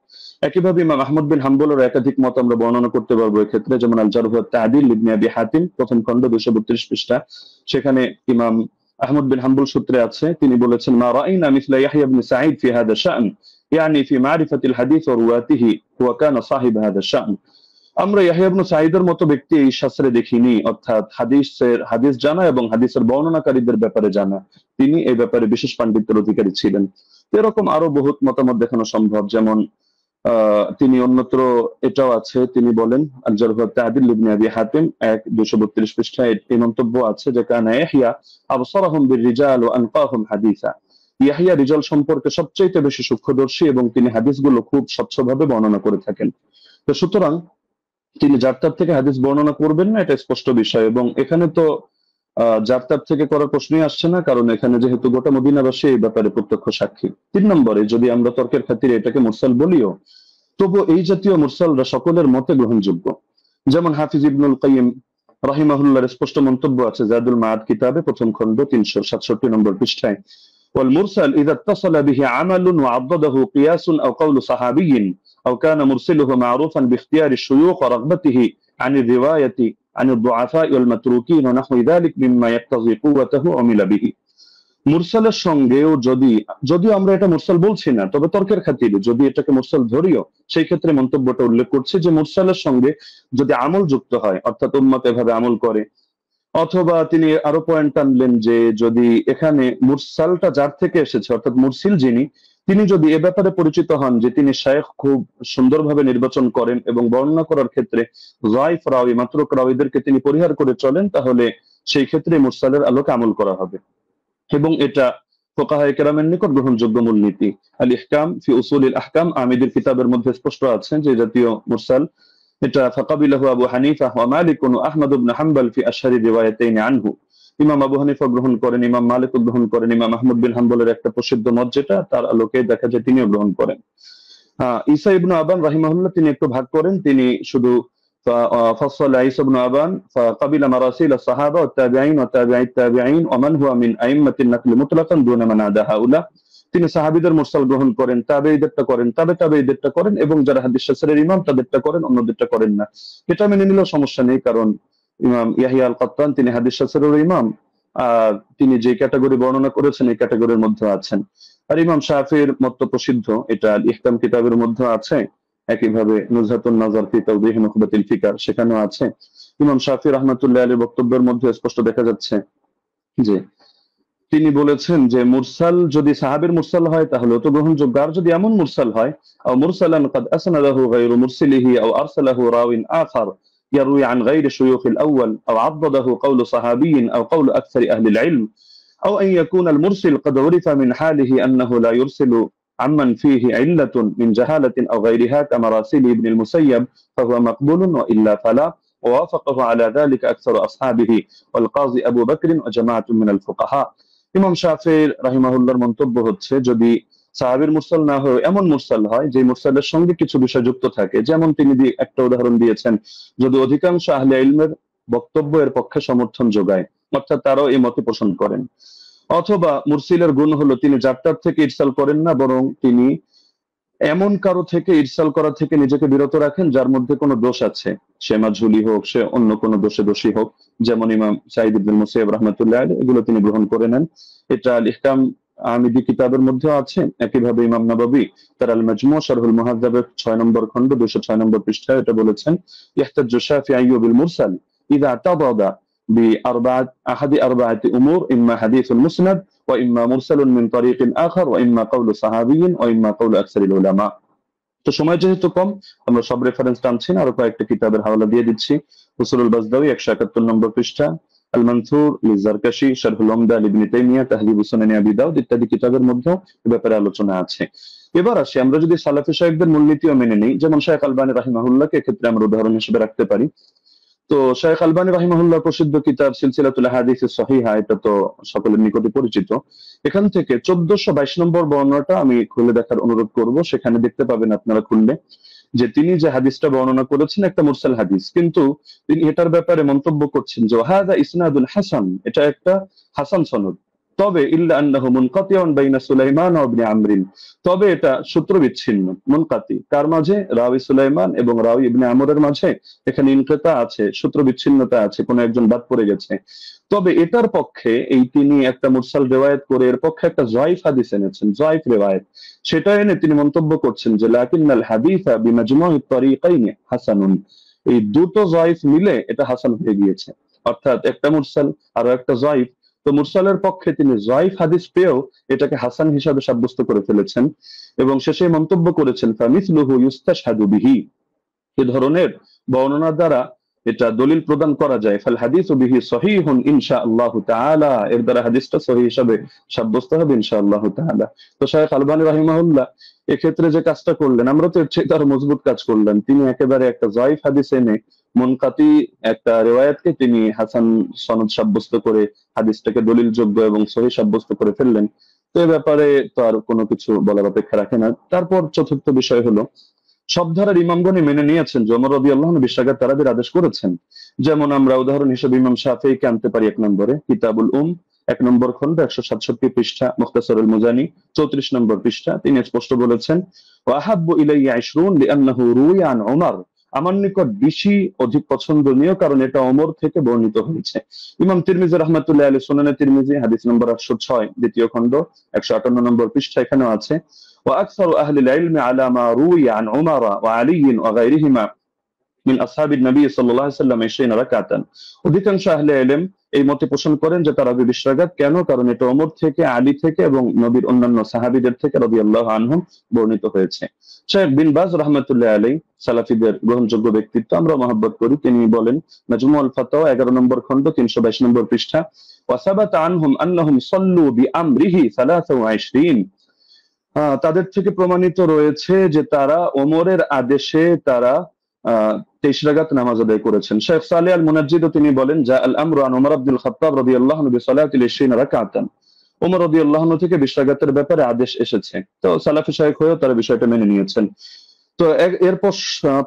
একইভাবে ইমাম আহমদ বিন হাম্বলের একাধিক মত আমরা বর্ণনা করতে পারবো এই ক্ষেত্রে, যেমন আল জারহ ওয়াত তা'দীল ইবনে আবি হাতিম প্রথম খণ্ড 232 পৃষ্ঠা, সেখানে ইমাম আহমদ বিন হাম্বল সূত্রে আছে, তিনি বলেছেন মা রাআইনা মিসলা ইয়াহইয়া ইবনে সাঈদ ফি হাদা শা'n ইয়ানি ফি মারিফাতিল হাদিস ওয়া রুওয়াতিহি হুয়া কানা সাহিব হাদা শা'n। আমরা ইয়াহইয়া ইবনে সাঈদের মতো ব্যক্তি এই শাস্ত্রে দেখিনি, অর্থাৎ হাদিস জানা এবং হাদিসের বর্ণনাকারীদের ব্যাপারে জানা, তিনি এই ব্যাপারে বিশেষ পাণ্ডিত্যের অধিকারী ছিলেন। এরকম আরো বহুত মতামত দেখানো সম্ভব, যেমন তিনি অন্যত্র এটাও আছে, তিনি বলেন আল জারহ ওয়াত তা'দীল ইবনে আবি হাতিম 232 পৃষ্ঠায় এই মন্তব্য আছে যে কানা ইয়াহইয়া আবসারাহুম বির-রিজাল ওয়া আনকাহুম হাদিসা। ইয়াহইয়া রিজাল সম্পর্কে সবচেয়ে বেশি সূক্ষ্মদর্শী এবং তিনি হাদিসগুলো খুব স্বচ্ছভাবে বর্ণনা করে থাকেন। তো সুতরাং তিনি যার তার থেকে হাদিস বর্ণনা করবেন না, এটা স্পষ্ট বিষয়। এবং এখানে তো যার তার থেকে করার প্রশ্নই আসছে না, কারণ এখানে যেহেতু গোটা মদিনাবাসী এই ব্যাপারে প্রত্যক্ষ সাক্ষী। 3 নম্বরে, যদি আমরা তর্কের খাতিরে এটাকে মুরসাল বলিও, তবু এই জাতীয় মুরসালরা সকলের মতে গ্রহণযোগ্য। যেমন হাফিজ ইবনুল কাইয়িম রাহিমাহুল্লাহর স্পষ্ট মন্তব্য আছে জাদুল মাআদ কিতাবে প্রথম খণ্ড 367 নম্বর পৃষ্ঠায়, ওয়াল মুরসাল ইযা ইত্তাসালা বিহি আমালুন ওয়া আদ্দাদাহু কিয়াসুন আও কাওলু সাহাবিয়্যিন أو كان مرسله معروفا باختيار الشيوخ ورغبته عن الرواية عن الضعفاء والمتروكين ونحو ذلك مما يقتضي قوته عمل به। মুরসালের সঙ্গেও যদিও আমরা এটা মুরসাল বলছি না, তবে তর্কের খাতিরে যদি এটাকে মুরসাল ধরিও, সেই ক্ষেত্রে মন্তব্যটা উল্লেখ করছে যে মুরসালের সঙ্গে যদি আমল যুক্ত হয়, অর্থাৎ উম্মত এভাবে আমল করে, অথবা তিনি আরো পয়েন্ট আনলেন যে যদি এখানে মুরসালটা যার থেকে এসেছে, অর্থাৎ মুরসিল যিনি, তিনি যদি এ ব্যাপারে পরিচিত হন যে তিনি শায়খ খুব সুন্দরভাবে নির্বাচন করেন এবং বর্ণনা করার ক্ষেত্রে যায়িফ রাওয়ী মাতরুক রাওয়ীদেরকে তিনি পরিহার করে চলেন, তাহলে সেই ক্ষেত্রে মুরসালের আলোকে আমল করা হবে এবং এটা ফুকাহায়ে কেরামের নিকট গ্রহণযোগ্য মূলনীতি। আল ইহকাম ফি উসুলিল আহকাম আমিদের কিতাবের মধ্যে স্পষ্ট আছে যে জাতীয় মুরসাল এটা ফাকাবিলাহু আবু হানিফা ওয়া মালিক ওয়া আহমদ ইবনে হাম্বল ফি আশহারি রিওয়ায়াতাইন আনহু। ইমাম আবু হানিফা গ্রহণ করেন, ইমাম মালিক গ্রহণ করেন, ইমাম আহমদ বিন হাম্বলের একটা প্রসিদ্ধ মত যেটা তার আলোকে দেখা যায় তিনিও গ্রহণ করেন। ঈসা ইবনে আবান রাহিমাহুল্লাহ তিনি একটু ভাগ করেন, তিনি শুধু فصل عيسى بن أبان فقبل مراسيل الصحابة والتابعين وتابعي التابعين ومن هو من أئمة النقل مطلقا دون من عدا هؤلاء। তিনি সাহাবীদের মুরসাল গ্রহণ করেন, তাবেঈদেরটা করেন, তাবেঈদেরটা করেন, এবং যারা হাদিস শাস্ত্রের ইমাম তাদেরটা করেন, অন্যদেরটা করেন না। এটা মেনে নিলেও সমস্যা নেই, কারণ ইমাম ইয়াহইয়া আল কাত্তান তিনি হাদিস শাস্ত্রের ইমাম, তিনি যে ক্যাটাগরি বর্ণনা করেছেন এই ক্যাটাগরির মধ্যে আছেন। আর ইমাম শাফিঈর মত প্রসিদ্ধ, এটা আল ইহকাম কিতাবের মধ্যে আছে, একইভাবে নুজহাতুন নাজার ফি তাওদীহ নুখবাতিল ফিকার সেখানেও আছে। ইমাম শাফিঈ রাহমাতুল্লাহি আলাইহির বক্তব্যের মধ্যে স্পষ্ট দেখা যাচ্ছে যে তিনি বলেছেন যে মুরসাল যদি সাহাবীর মুরসাল হয় তাহলে তো গ্রহণযোগ্য, আর যদি এমন মুরসাল হয় আও মুরসালান قد اسنده غير مرسله او ارسله راو اخر يروي عن غير شيوخ الاول او عضده قول صحابي او قول اكثر اهل العلم او ان يكون المرسل قد عرف من حاله انه لا يرسل عمن فيه علة من جهالة او غيرها كمراسيل ابن المسيب فهو مقبول والا فلا، ووافقه على ذلك اكثر اصحابه والقاضي ابو بكر وجماعة من الفقهاء। ইমাম শাফিঈ রাহিমাহুল্লাহর মন্তব্য হচ্ছে যদি সাহাবীর মুরসাল না হয় এমন মুরসাল হয় যে মুরসালের সঙ্গে কিছু বিষয় যুক্ত থাকে, যেমন তিনি একটা উদাহরণ দিয়েছেন, যদি অধিকাংশ আহলে ইলমের বক্তব্য এর পক্ষে সমর্থন যোগায়, অর্থাৎ তারাও এই মতে পোষণ করেন, অথবা মুরসিলের গুণ হলো তিনি যাত্রার থেকে ইরসাল করেন না, বরং তিনি এমন কারো থেকে ইরসাল করা থেকে নিজেকে বিরত রাখেন যার মধ্যে কোনো দোষ আছে, সে মাজহুলি হোক, সে অন্য কোনো দোষে দোষী হোক, যেমন ইমাম সাঈদ ইবনে মুসাইয়্যিব রাহমাতুল্লাহি আলাইহি এগুলো তিনি গ্রহণ করে নেন। এটা আল ইহকাম আমিদি কিতাবের মধ্যে আছে। একইভাবে ইমাম নাবাবী তার আল মাজমু শারহুল মুহাদ্দাবের 6 নম্বর খণ্ড 206 নম্বর পৃষ্ঠায় এটা বলেছেন, ইহতাজ্জু শাফিঈ বিল মুরসাল ইযা তাদাদা بأربعة أحد أربعة أمور إما حديث مسند وإما مرسل من طريق آخر وإما قول صحابي وإما قول أكثر العلماء। তো সময় যেহেতু কম আমরা সব রেফারেন্স টানছি না, আরো কয়েকটা কিতাবের হাওয়ালা দিয়ে দিচ্ছি। উসুলুল বাজদাওয়ী 171 নম্বর পৃষ্ঠা, আল মানসুর লিজারকাশি শারহুল উমদা ইবনে তাইমিয়া তাহযীবুস সুনান আবি দাউদ ইত্যাদি কিতাবের মধ্যে এই ব্যাপারে আলোচনা আছে। এবার আসি আমরা যদি সালাফি শায়খদের মূলনীতিও মেনে নিই, যেমন শায়খ আলবানী রাহিমাহুল্লাহকে ক্ষেত্রে আমরা উদাহরণ হিসেবে রাখতে পারি। তো শায়খ আলবানী রাহিমাহুল্লাহ প্রসিদ্ধ কিতাব সিলসিলাতুল আহাদিস সহিহা, এটা তো সকলের নিকটে পরিচিত। এখান থেকে 1422 নম্বর বর্ণনাটা আমি খুলে দেখার অনুরোধ করব, সেখানে দেখতে পাবেন আপনারা খুললে। যে তিনি যে হাদিসটা বর্ণনা করেছেন একটা মুরসাল হাদিস, কিন্তু তিনি এটার ব্যাপারে মন্তব্য করছেন যে হাদা ইসনাদুল হাসান, এটা একটা হাসান সনদ। তবে ইল্লা আন্নাহু মুনকাতিউন বাইনা সুলাইমান ওয়া ইবনে আমরিন, তবে এটা সূত্র বিচ্ছিন্ন, মুনকাতি কার মাঝে, রাওয়ি সুলাইমান এবং রাওয়ি ইবনে আমরের মাঝে এখানে ইনকিতা আছে, সূত্র বিচ্ছিন্নতা আছে, কোন একজন বাদ পড়ে গেছে। তবে এটার পক্ষে এই তিনি একটা মুরসাল রিওয়ায়াত করে এর পক্ষে একটা জয়ীফ হাদিস এনেছেন, জয়ীফ রিওয়ায়াত, সেটা এনে তিনি মন্তব্য করছেন যে লাকিন্নাল হাদিসা বিমাজমু'ত তারিকাইনি হাসানুন, এই দুটো জয়ীফ মিলে এটা হাসান হয়ে গিয়েছে, অর্থাৎ একটা মুরসাল আর একটা জয়ীফ। তো মুরসালের পক্ষে তিনি জয়ীফ হাদিস পেয়েও এটাকে হাসান হিসাবে সাব্যস্ত করে ফেলেছেন এবং শেষে মন্তব্য করেছেন ফামিসলুহু ইউস্তাশহাদু বিহি, এ ধরনের বর্ণনা দ্বারা এটা দলিল প্রদান করা যায়। ফাল হাদিসু বিহি সহিহুন ইনশাআল্লাহু তাআলা, এর দ্বারা হাদিসটা সহিহ হিসাবে সাব্যস্ত হবে ইনশাআল্লাহু তাআলা। তো শায়খ আলবানী রাহিমাহুল্লাহ এক্ষেত্রে যে কাজটা করলেন, আমরা তো এর চেয়ে তার মজবুত কাজ করলেন, তিনি একেবারে একটা জয়ীফ হাদিস এনে মুনকাতি একটা রিওয়ায়াতকে তিনি হাসান সনদ সাব্যস্ত করে হাদিসটাকে দলিলযোগ্য এবং সহিহ সাব্যস্ত করে ফেললেন। তো এ ব্যাপারে তো আর কোনো কিছু বলার অপেক্ষা রাখে না। তারপর চতুর্থ বিষয় হলো, সব ধারার ইমামগণই মেনে নিয়েছেন যে ওমর রাদিয়াল্লাহু আনহু 20 রাকাত তারাবির আদেশ করেছেন। যেমন আমরা উদাহরণ হিসেবে ইমাম শাফিঈকে আনতে পারি 1 নম্বরে, কিতাবুল 1 নম্বর খন্ড 167 পৃষ্ঠা, মুখতাসারুল মুজানি 34 নম্বর পৃষ্ঠা, তিনি স্পষ্ট বলেছেন ওয়া আহাব্বু ইলাইয়া 20 লিআন্নাহু রুইয়া আন ওমর, আমার নিকট বেশি অধিক পছন্দনীয় কারণ এটা ওমর থেকে বর্ণিত হয়েছে। ইমাম তিরমিজি রাহমাতুল্লাহি আলাইহি সুনানে তিরমিজি হাদিস নম্বর 806 দ্বিতীয় খন্ড 158 নম্বর পৃষ্ঠা, এখানেও আছে وأكثر أهل العلم على ما روي عن عمر وعلي وغيرهما من أصحاب النبي صلى الله عليه وسلم 20 ركعة, অধিকাংশ আহলে ইলম এই মতে পোষণ করেন যে তারাবি 20 রাকাত। কেন? কারণ এটা ওমর থেকে, আলী থেকে এবং নবীর অন্যান্য সাহাবীদের থেকে রাদিয়াল্লাহু আনহুম বর্ণিত হয়েছে। শেখ বিন বাজ রাহমাতুল্লাহি আলাইহি সালাফিদের গ্রহণযোগ্য ব্যক্তিত্ব, আমরা মহব্বত করি, তিনি বলেন মাজমুউল ফাতাওয়া 11 নম্বর খন্ড 322 নম্বর পৃষ্ঠা ওয়া সাবাতা আনহুম আন্নাহুম সাল্লু বিআমরিহি 23, তাদের থেকে প্রমাণিত রয়েছে যে তারা ওমরের আদেশে তারা 23 রাকাত নামাজ আদায় করেছেন। শেখ সালেহ আল মুনাজ্জিদ তিনি বলেন যা আল আমরু আন ওমর ইবনুল খাত্তাব রাদিয়াল্লাহু আনহু বিসালাতিল 20 রাকাতান, ওমর রাদিয়াল্লাহু আনহু থেকে 20 রাকাতের ব্যাপারে আদেশ এসেছে। তো সালাফি শায়খ হয়েও তারা বিষয়টা মেনে নিয়েছেন। তো এর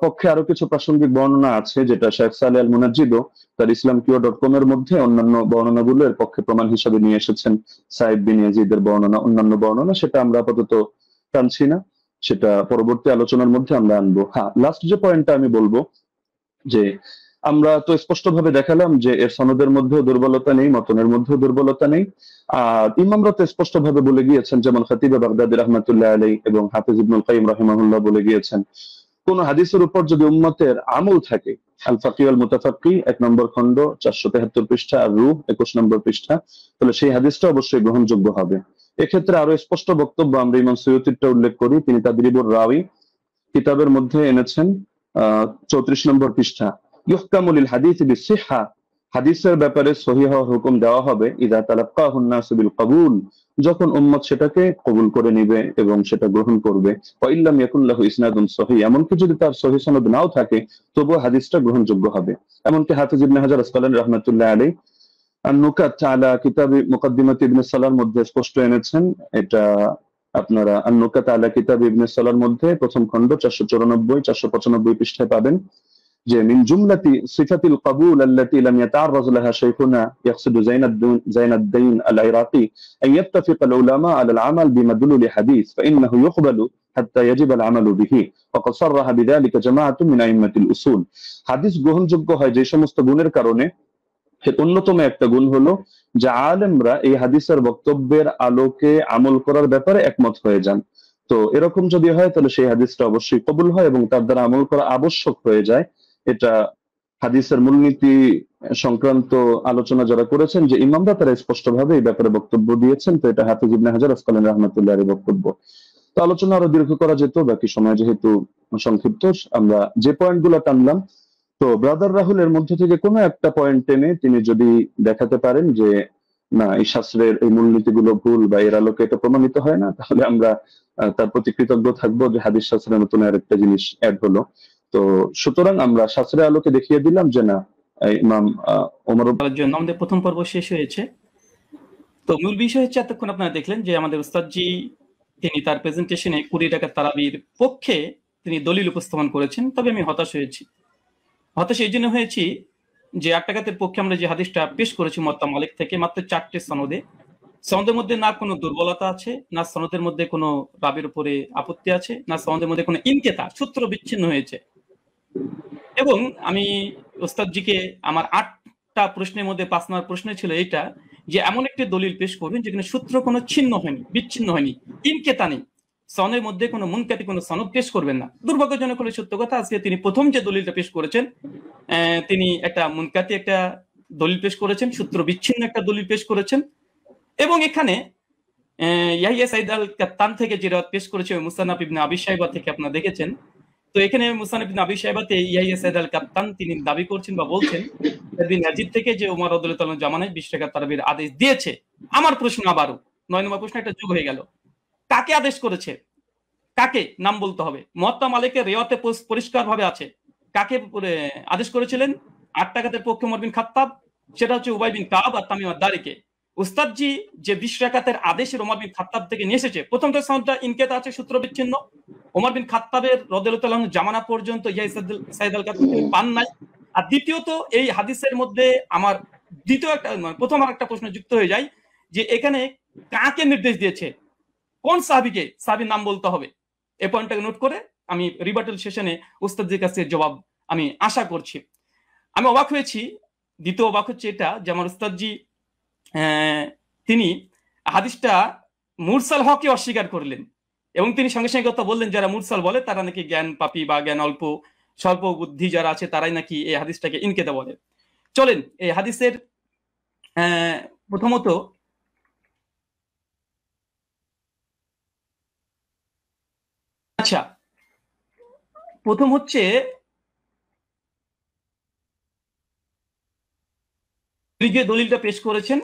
পক্ষে আরো কিছু প্রাসঙ্গিক বর্ণনা আছে, যেটা শেখ সালেহ আল মুনাজ্জিদ তার islamqo.com এর মধ্যে অন্যান্য বর্ণনাগুলো এর পক্ষে প্রমাণ হিসেবে নিয়ে এসেছেন। সাইদ বিন ইয়াজিদের বর্ণনা, অন্যান্য বর্ণনা, সেটা আমরা আপাতত টানছি না, সেটা পরবর্তী আলোচনার মধ্যে আমরা আনবো। হ্যাঁ, লাস্ট যে পয়েন্টটা আমি বলবো যে আমরা তো স্পষ্টভাবে দেখালাম যে এর সনদের মধ্যেও দুর্বলতা নেই, মতনের মধ্যেও দুর্বলতা নেই, আর ইমামরা তো স্পষ্টভাবে বলে গিয়েছেন, যেমন খতিবে বাগদাদি রাহমাতুল্লাহ আলাইহি এবং হাফিজ ইবনুল কাইয়িম রাহিমাহুল্লাহ বলে গিয়েছেন, কোন হাদিসের উপর যদি উম্মতের আমল থাকে, আল ফাকিহ আল মুতাফাক্কি 1 নম্বর খন্ড 473 পৃষ্ঠা আর রূহ 21 নম্বর পৃষ্ঠা, তাহলে সেই হাদিসটা অবশ্যই গ্রহণযোগ্য হবে। এক্ষেত্রে আরো স্পষ্ট বক্তব্য আমরা ইমাম সুয়ুতিরটা উল্লেখ করি, তিনি তাদরিবুর রাওয়ী কিতাবের মধ্যে এনেছেন 34 নম্বর পৃষ্ঠা, ইহকামু লিল হাদিস বিসিহহা, হাদিসের ব্যাপারে সহিহ হওয়ার হুকুম দেওয়া হবে ইযা তালাক্কাহু আন-নাস বিল কবুল, যখন উম্মত সেটাকে কবুল করে নিবে এবং সেটা গ্রহণ করবে। ওয়া ইল্লাম ইয়াকুন লাহু ইসনাদুন সহিহ, এমনকি যদি তার সহিহ সনদ নাও থাকে তবুও হাদিসটা গ্রহণযোগ্য হবে। এমনকি হাফিজ ইবনে হাজার আসকালানী রাহমাতুল্লাহি আলাইহি আন-নুকাত আলা কিতাবি মুকদ্দিমাত ইবনে সালার মধ্যে স্পষ্ট এনেছেন, এটা আপনারা আন-নুকাত আলা কিতাব ইবনে সালার মধ্যে প্রথম খন্ড 494 495 পৃষ্ঠায় পাবেন যে মিন জুমলাতি সিফাতিল কবুল আল্লাতী লাম ইয়াতাআররাজ লাহা শাইখুনা ইয়াকসিদু জাইনাদ্দিন আল ইরাকি আন ইয়াত্তাফিক আল উলামা আলা আল আমাল বিমাদলুল হাদিস ফাইন্নাহু ইউকবালু হাত্তা ইয়াজিব আল আমালু বিহি ওয়া ক্বাদ সাররাহা বিযালিকা জামাআতুন মিন আইম্মাতিল উসুল। হাদিস গ্রহণযোগ্য হয় যে সমস্ত গুণের কারণে, এর অন্যতম একটা গুণ হলো যে আলেমরা এই হাদিসের বক্তব্যের আলোকে আমল করার ব্যাপারে একমত হয়ে যান। তো এরকম যদি হয় তাহলে সেই হাদিসটা অবশ্যই কবুল হয় এবং তার দ্বারা আমল করা আবশ্যক হয়ে যায়। এটা হাদিসের মূলনীতি সংক্রান্ত আলোচনা যারা করেছেন যে ইমামরা, তারা স্পষ্টভাবে এই ব্যাপারে বক্তব্য দিয়েছেন। তো এটা হাফিজ ইবনে হাজার আসকালানী রাহমাতুল্লাহি আলাইহি বক্তব্য। তো আলোচনা আরো দীর্ঘ করা যেত, বাকি সময় যেহেতু সংক্ষিপ্ত, আমরা যে পয়েন্টগুলো টানলাম, তো ব্রাদার রাহুল এর মধ্যে থেকে কোনো একটা পয়েন্ট টেনে তিনি যদি দেখাতে পারেন যে না এই শাস্ত্রের এই মূলনীতিগুলো ভুল বা এর আলোকে এটা প্রমাণিত হয় না, তাহলে আমরা তার প্রতি কৃতজ্ঞ থাকবো যে হাদিস শাস্ত্রের নতুন আরেকটা জিনিস অ্যাড হলো। তো সুতরাং আমরা শাস্ত্রের আলোকে দেখিয়ে দিলাম যে না ইমাম ওমর জন্য আমাদের প্রথম পর্ব শেষ হয়েছে। তো মূল বিষয় হচ্ছে এতক্ষণ আপনারা দেখলেন যে আমাদের উস্তাদজি তিনি তার প্রেজেন্টেশনে 20 রাকাত তারাবির পক্ষে তিনি দলিল উপস্থাপন করেছেন, তবে আমি হতাশ হয়েছি। হতাশ এই জন্য হয়েছি যে আটটাঘাতের পক্ষে আমরা যে হাদিসটা পেশ করেছি মুয়াত্তা মালিক থেকে, মাত্র 4টে সনদে, সনদের মধ্যে না কোনো দুর্বলতা আছে, না সনদের মধ্যে কোনো রাবের উপরে আপত্তি আছে, না সনদের মধ্যে কোনো ইনকেতা সূত্র বিচ্ছিন্ন হয়েছে। এবং আমি ওস্তাদজিকে আমার 8টা প্রশ্নের মধ্যে 5 নম্বর প্রশ্ন ছিল এইটা, যে এমন একটি দলিল পেশ করবেন যেখানে সূত্র কোনো ছিন্ন হয়নি, বিচ্ছিন্ন হয়নি, ইনকেতা নেই, সনের মধ্যে কোনো মুনকাতি কোনো সনদ পেশ করবেন না। দুর্ভাগ্যজনক হলে সত্য কথা, আজকে তিনি প্রথম যে দলিলটা পেশ করেছেন তিনি একটা মুনকাতি একটা দলিল পেশ করেছেন, সূত্র বিচ্ছিন্ন একটা দলিল পেশ করেছেন। এবং এখানে ইয়াহিয়া সাইদ আল কাত্তান থেকে যে রাত পেশ করেছে মুসান্নাফ ইবনে আবি শাইবা থেকে আপনারা দেখেছেন। তো এখানে মুসান্নাফ ইবনে আবি শাইবাতে ইয়াহিয়া সাইদ আল কাত্তান তিনি দাবি করছেন বা বলছেন ইবনে ইয়াজিদ থেকে যে ওমর রাদিয়াল্লাহু তাআলা জামানায় 20 টাকা তারাবির আদেশ দিয়েছে। আমার প্রশ্ন আবারও 9 নম্বর প্রশ্ন একটা যোগ হয়ে গেল, কাকে আদেশ করেছে, কাকে নাম বলতে হবে। মুয়াত্তা মালিকের রিওয়ায়াতে পরিষ্কারভাবে আছে কাকে আদেশ করেছিলেন। 8 টাকাতের পক্ষে ওমর বিন খাত্তাব, সেটা হচ্ছে উবাই বিন কাব আর তামিম আদ-দারিকে। উস্তাদজি যে 20 রাকাতের আদেশের ওমর বিন খাত্তাব থেকে নিয়ে এসেছে, প্রথমটা সনদটা ইনকেতা আছে, সূত্র বিচ্ছিন্ন। ওমর বিন খাত্তাবের রাদিয়াল্লাহু তাআলা জামানা পর্যন্ত ইয়াহিয়া সাইদ আল কাত্তান পান নাই। আর দ্বিতীয়ত এই হাদিসের মধ্যে আমার দ্বিতীয় একটা প্রথম আর একটা প্রশ্ন যুক্ত হয়ে যায় যে এখানে কাকে নির্দেশ দিয়েছে, কোন সাহাবীকে, সাহাবীর নাম বলতে হবে। এই পয়েন্টটাকে নোট করে আমি রিবাটল সেশনে উস্তাদজির কাছে জবাব আমি আশা করছি। আমি অবাক হয়েছি, দ্বিতীয় অবাক হচ্ছে এটা যে আমার উস্তাদজি তিনি হাদিসটা মুরসাল হকে অস্বীকার করলেন এবং তিনি সঙ্গে সঙ্গে কথা বললেন যারা মুরসাল বলে তারা নাকি জ্ঞান পাপী বা জ্ঞান অল্প স্বল্প বুদ্ধি যারা আছে তারাই নাকি এই হাদিসটাকে ইনকেতা বলে। চলেন এই হাদিসের প্রথমত আচ্ছা প্রথম হচ্ছে যে দলিলটা পেশ করেছেন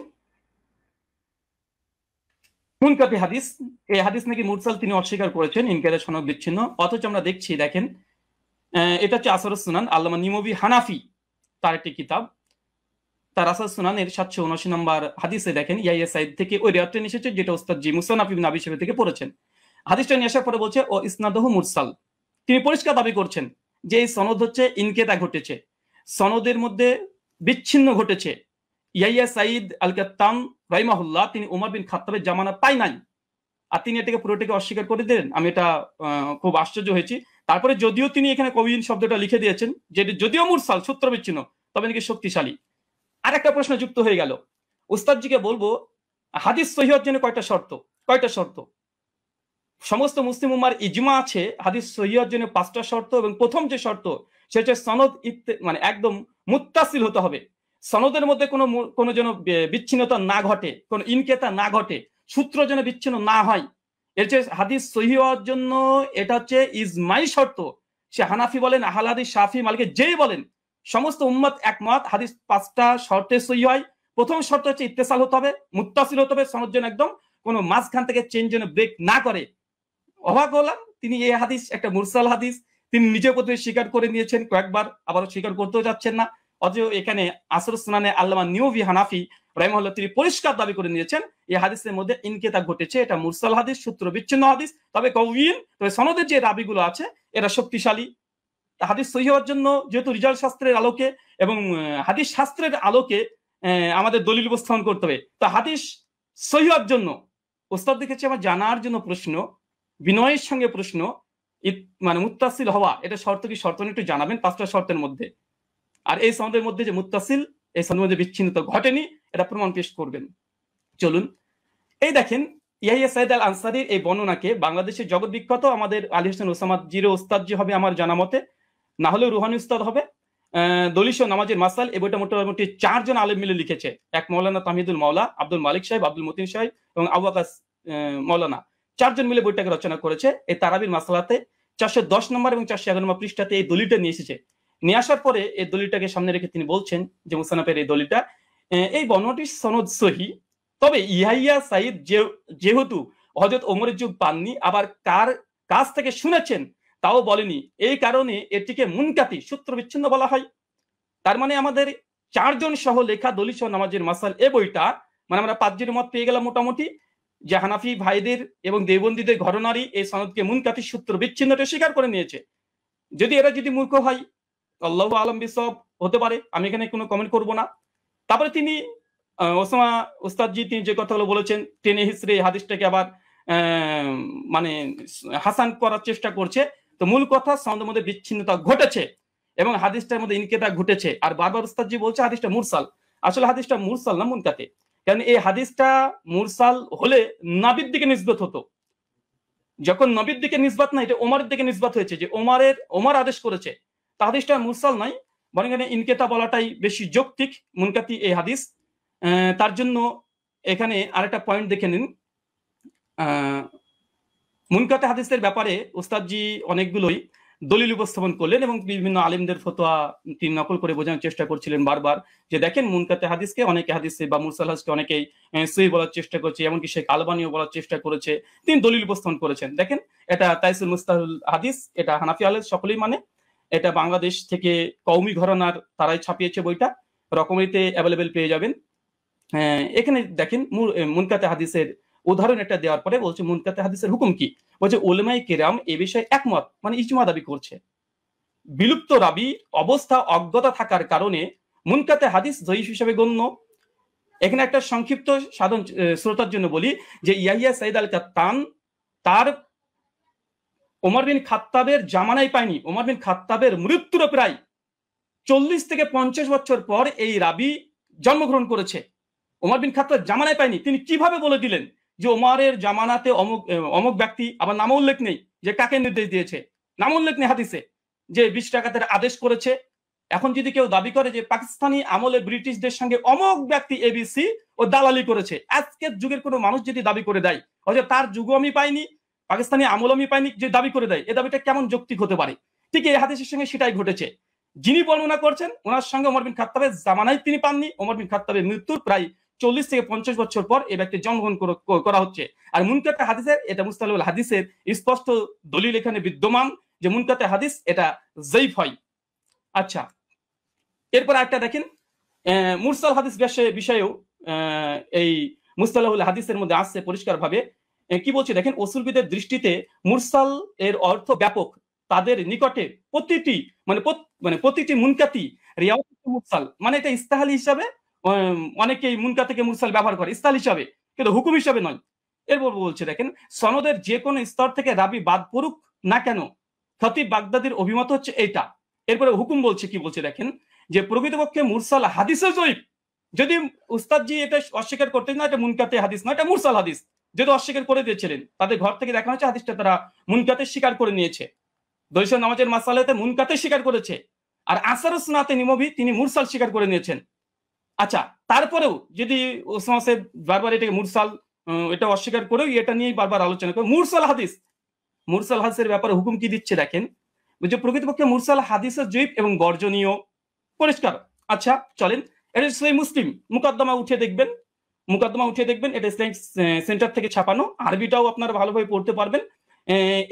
মুনকাতি হাদিস, এই হাদিস নাকি মুরসাল তিনি অস্বীকার করেছেন, ইনকারে সনদ বিচ্ছিন্ন। অথচ আমরা দেখছি দেখেন এটা হচ্ছে আসরুস সুনান, আল্লামা নিমবি হানাফি তার একটি কিতাব, তার আসরুস সুনানের 779 নম্বর হাদিসে দেখেন ইয়াহিয়া সাইদ থেকে ওই রিওয়ায়াতটা এসেছে যেটা উস্তাদজি মুসান্নাফ ইবনে আবি শাইবা থেকে পড়েছেন। হাদিসটা নিয়ে আসার পরে বলছে ও ইসনাদহু মুরসাল, তিনি পরিষ্কার দাবি করছেন যে এই সনদ হচ্ছে ইনকেতা ঘটেছে, সনদের মধ্যে বিচ্ছিন্ন ঘটেছে। ইয়াহিয়া সাইদ আল কাত্তান রাহিমাহুল্লাহ তিনি ওমর বিন খাত্তাবের জামানা পাই নাই, আর তিনি এটাকে পুরোটাকে অস্বীকার করে দিলেন। আমি এটা খুব আশ্চর্য হয়েছি। তারপরে যদিও তিনি এখানে কবিন শব্দটা লিখে দিয়েছেন যে যদিও মুরসাল সূত্র বিচ্ছিন্ন তবে নাকি শক্তিশালী। আর একটা প্রশ্ন যুক্ত হয়ে গেল, উস্তাদজিকে বলবো হাদিস সহিহ হওয়ার জন্য কয়টা শর্ত। সমস্ত মুসলিম উম্মার ইজমা আছে হাদিস সহিহ হওয়ার জন্য 5টা শর্ত, এবং প্রথম যে শর্ত সেটা হচ্ছে সনদ মানে একদম মুত্তাসিল হতে হবে, সনদের মধ্যে কোনো যেন বিচ্ছিন্নতা না ঘটে, কোনো ইনকেতা না ঘটে, সূত্র যেন বিচ্ছিন্ন না হয়। এর যে হাদিস সহিহ হওয়ার জন্য এটা হচ্ছে ইজমাই শর্ত। সে হানাফি বলেন, আহলে হাদিস, শাফি, মালিকি যেই বলেন, সমস্ত উম্মত একমত হাদিস 5টা শর্তে সহিহ হয়। প্রথম শর্ত হচ্ছে ইত্তেসাল হতে হবে, মুত্তাসিল হতে হবে, সনদ যেন একদম কোনো মাঝখান থেকে চেঞ্জ যেন ব্রেক না করে। অবাক হলাম তিনি এই হাদিস একটা মুরসাল হাদিস তিনি নিজে প্রথমে স্বীকার করে নিয়েছেন কয়েকবার, আবারও স্বীকার করতেও যাচ্ছেন না। অথচ এখানে আসরুস সুনানে আল্লামা নিমবি হানাফি রাহিমাহুল্লাহ তিনি পরিষ্কার দাবি করে নিয়েছেন এই হাদিসের মধ্যে ইনকেতা ঘটেছে, এটা মুরসাল হাদিস, সূত্র বিচ্ছিন্ন হাদিস, তবে কওয়িন, তবে সনদের যে রাবিগুলো আছে এরা শক্তিশালী। হাদিস সহিহ হওয়ার জন্য যেহেতু রিজাল শাস্ত্রের আলোকে এবং হাদিস শাস্ত্রের আলোকে আমাদের দলিল উপস্থাপন করতে হবে, তো হাদিস সহিহ হওয়ার জন্য ওস্তাদ দেখেছি আমার জানার জন্য প্রশ্ন, বিনয়ের সঙ্গে প্রশ্ন, মানে মুত্তাসিল হওয়া এটা শর্ত কি, শর্ত একটু জানাবেন 5টা শর্তের মধ্যে। আর এই সনদের মধ্যে যে মুত্তাসিল, এই সনদের মধ্যে বিচ্ছিন্নতা ঘটেনি, এটা প্রমাণ পেশ করবেন। চলুন এই দেখেন ইয়াহিয়া সাইদ আল আনসারীর এই বর্ণনাকে বাংলাদেশের জগৎ বিখ্যাত আমাদের আলী হোসেন ওসামা জিরো ওস্তাদজি হবে আমার জানা মতে, না হলেও রুহানি উস্তাদ হবে। দলিল ও নামাজের মাসাল এই বইটা মোটামুটি 4 জন আলেম মিলে লিখেছে, এক মৌলানা তামিদুল মাওলা, আব্দুল মালিক সাহেব, আব্দুল মতিন সাহেব এবং আবু আকাস মৌলানা, 4 জন মিলে বইটাকে রচনা করেছে। এই তারাবির মাসালাতে 410 নম্বর এবং 411 নম্বর পৃষ্ঠাতে এই দলিলটা নিয়ে এসেছে। নিয়ে আসার পরে এই দলিলটাকে সামনে রেখে তিনি বলছেন যে মুসান্নাফের এই দলিলটা এই বর্ণনাটির সনদ সহি, তবে ইয়াহিয়া সাইদ যেহেতু হযরত ওমরের যুগ পাননি, আবার কার কাছ থেকে শুনেছেন তাও বলেনি, এই কারণে এটিকে মুনকাতি সূত্র বিচ্ছিন্ন বলা হয়। তার মানে আমাদের 4 জন সহ লেখা দলিল সহ নামাজের মাসাল এই বইটা, মানে আমরা 5 জনের মত পেয়ে গেলাম মোটামুটি, যে হানাফি ভাইদের এবং দেওবন্দীদের ঘটনারই এই সনদকে মুনকাতির সূত্র বিচ্ছিন্নতা স্বীকার করে নিয়েছে। যদি এরা যদি মূর্খ হয়, আল্লাহু আলম বিসওয়াব, হতে পারে, আমি এখানে কোনো কমেন্ট করব না। তারপরে তিনি ওসামা উস্তাদজি তিনি যে কথাগুলো বলেছেন, টেনে হিসড়ে হাদিসটাকে আবার মানে হাসান করার চেষ্টা করছে। তো মূল কথা, সনদের মধ্যে বিচ্ছিন্নতা ঘটেছে এবং হাদিসটার মধ্যে ইনকেতা ঘটেছে। আর বারবার উস্তাদজি বলছে হাদিসটা মুরসাল। আসলে হাদিসটা মুরসাল না মুনকাতে, কারণ এই হাদিসটা মুরসাল হলে নবীর দিকে নিসবত হতো। যখন নবীর দিকে নিসবত না, এটা ওমরের দিকে নিসবত হয়েছে, যে ওমর আদেশ করেছে। তা হাদিসটা মুরসাল নয়, বরং এখানে ইনকেতা বলাটাই বেশি যৌক্তিক। মুনকাতি এই হাদিস। তার জন্য এখানে আরেকটা পয়েন্ট দেখে নিন। মুনকাতে হাদিসের ব্যাপারে উস্তাদজি অনেকগুলোই দলিল উপস্থাপন করলেন এবং বিভিন্ন আলেমদের ফতোয়া তিনি নকল করে বোঝানোর চেষ্টা করছিলেন বারবার, যে দেখেন মুনকাতে হাদিসকে অনেকে হাদিসে বা মুরসাল হাদিসকে অনেকেই সহিহ বলার চেষ্টা করছে, এমনকি শেখ আলবানিও বলার চেষ্টা করেছে। তিনি দলিল উপস্থাপন করেছেন। দেখেন, এটা তাইসুল মুস্তাহুল হাদিস, এটা হানাফি আলেম সকলেই মানে। এটা বাংলাদেশ থেকে কওমি ঘরানার তারাই ছাপিয়েছে বইটা, রকমারিতে অ্যাভেলেবেল পেয়ে যাবেন। এখানে দেখেন মুনকাতে হাদিসের উদাহরণ একটা দেওয়ার পরে বলছে মুনকাতে হাদিসের হুকুম কি। বলছে উলামায়ে কেরাম এ বিষয়ে একমত, মানে ইজমা দাবি করছে। বিলুপ্ত রাবি অবস্থা অজ্ঞতা থাকার কারণে মুনকাতে হাদিস জয়ীফ হিসেবে গণ্য। এখানে একটা সংক্ষিপ্ত সাধারণ শ্রোতার জন্য বলি যে ইয়াহিয়া সাইদ আল কাত্তান তার ওমর বিন খাত্তাবের জামানায় পায়নি। ওমর বিন খাত্তাবের মৃত্যুর প্রায় 40 থেকে 50 বছর পর এই রাবি জন্মগ্রহণ করেছে। ওমর বিন খাত্তাব জামানায় পায়নি। তিনি কিভাবে বলে দিলেন যে ওমরের জামানাতে অমুক ব্যক্তি, আবার নাম উল্লেখ নেই যে কাকে নির্দেশ দিয়েছে, নাম উল্লেখ নেই হাদিসে, যে 20 টাকাতের আদেশ করেছে। এখন যদি কেউ দাবি করে যে পাকিস্তানি আমলে ব্রিটিশদের সঙ্গে অমুক ব্যক্তি এবিসি ও দালালি করেছে, আজকের যুগের কোনো মানুষ যদি দাবি করে দেয় অথবা তার যুগও আমি পাইনি, পাকিস্তানি আমল আমি পাইনি, যে দাবি করে দেয়, এ দাবিটা কেমন যৌক্তিক হতে পারে? ঠিক এই হাদিসের সঙ্গে সেটাই ঘটেছে। যিনি বর্ণনা করছেন ওনার সঙ্গে ওমর বিন খাত্তাবের জামানায় তিনি পাননি। ওমর বিন খাত্তাবের মৃত্যুর প্রায় 40 থেকে 50 বছর পর এই ব্যক্তি জন্মগ্রহণ করা হচ্ছে। আর মুনকাতে হাদিসের, এটা মুস্তালাহুল হাদিসের স্পষ্ট দলিল এখানে বিদ্যমান যে মুনকাতে হাদিস এটা জয়ীফ হয়। আচ্ছা, এরপর একটা দেখেন মুরসাল হাদিস বিষয়েও এই মুস্তালাহুল হাদিসের মধ্যে আসছে পরিষ্কার ভাবে। কি বলছে দেখেন, উসুলবিদের দৃষ্টিতে মুরসাল এর অর্থ ব্যাপক। তাদের নিকটে প্রতিটি মুনকাতি রিওয়ায়াত মুরসাল, মানে এটা ইস্তাহালি হিসাবে অনেকেই মুনকাতিকে মুরসাল ব্যবহার করে ইস্তাহাল হিসাবে, কিন্তু হুকুম হিসাবে নয়। এরপর বলছে দেখেন, সনদের যে কোনো স্তর থেকে রাবি বাদ পড়ুক না কেন, খতিব বাগদাদির অভিমত হচ্ছে এইটা। এরপরে হুকুম বলছে, কি বলছে দেখেন, যে প্রকৃতপক্ষে মুরসাল হাদিসে জয়ীফ। যদি উস্তাদজি এটা অস্বীকার করতেন না, এটা মুনকাতে হাদিস না, এটা মুরসাল হাদিস, যদি অস্বীকার করে দিয়েছিলেন, তাদের ঘর থেকে দেখা হচ্ছে হাদিসটা তারা মুনকাতে স্বীকার করে নিয়েছে। দৈশ নামাজের মাসালাতে মুনকাতে স্বীকার করেছে, আর আসর সুন্নাতে নিমবি তিনি মুরসাল স্বীকার করে নিয়েছেন। আচ্ছা, তারপরেও যদি ওসামা সাহেব বারবার এটাকে মুরসাল এটা অস্বীকার করেও এটা নিয়েই বারবার আলোচনা করে মুরসাল হাদিসের ব্যাপারে হুকুম কি দিচ্ছে দেখেন, যে প্রকৃতপক্ষে মুরসাল হাদিসের জয়ীফ এবং বর্জনীয়, পরিষ্কার। আচ্ছা চলেন, এটা সহিহ মুসলিম মুকদ্দমা উঠে দেখবেন, এটা ইসলামিক সেন্টার থেকে ছাপানো, আরবিটাও আপনারা ভালোভাবে পড়তে পারবেন।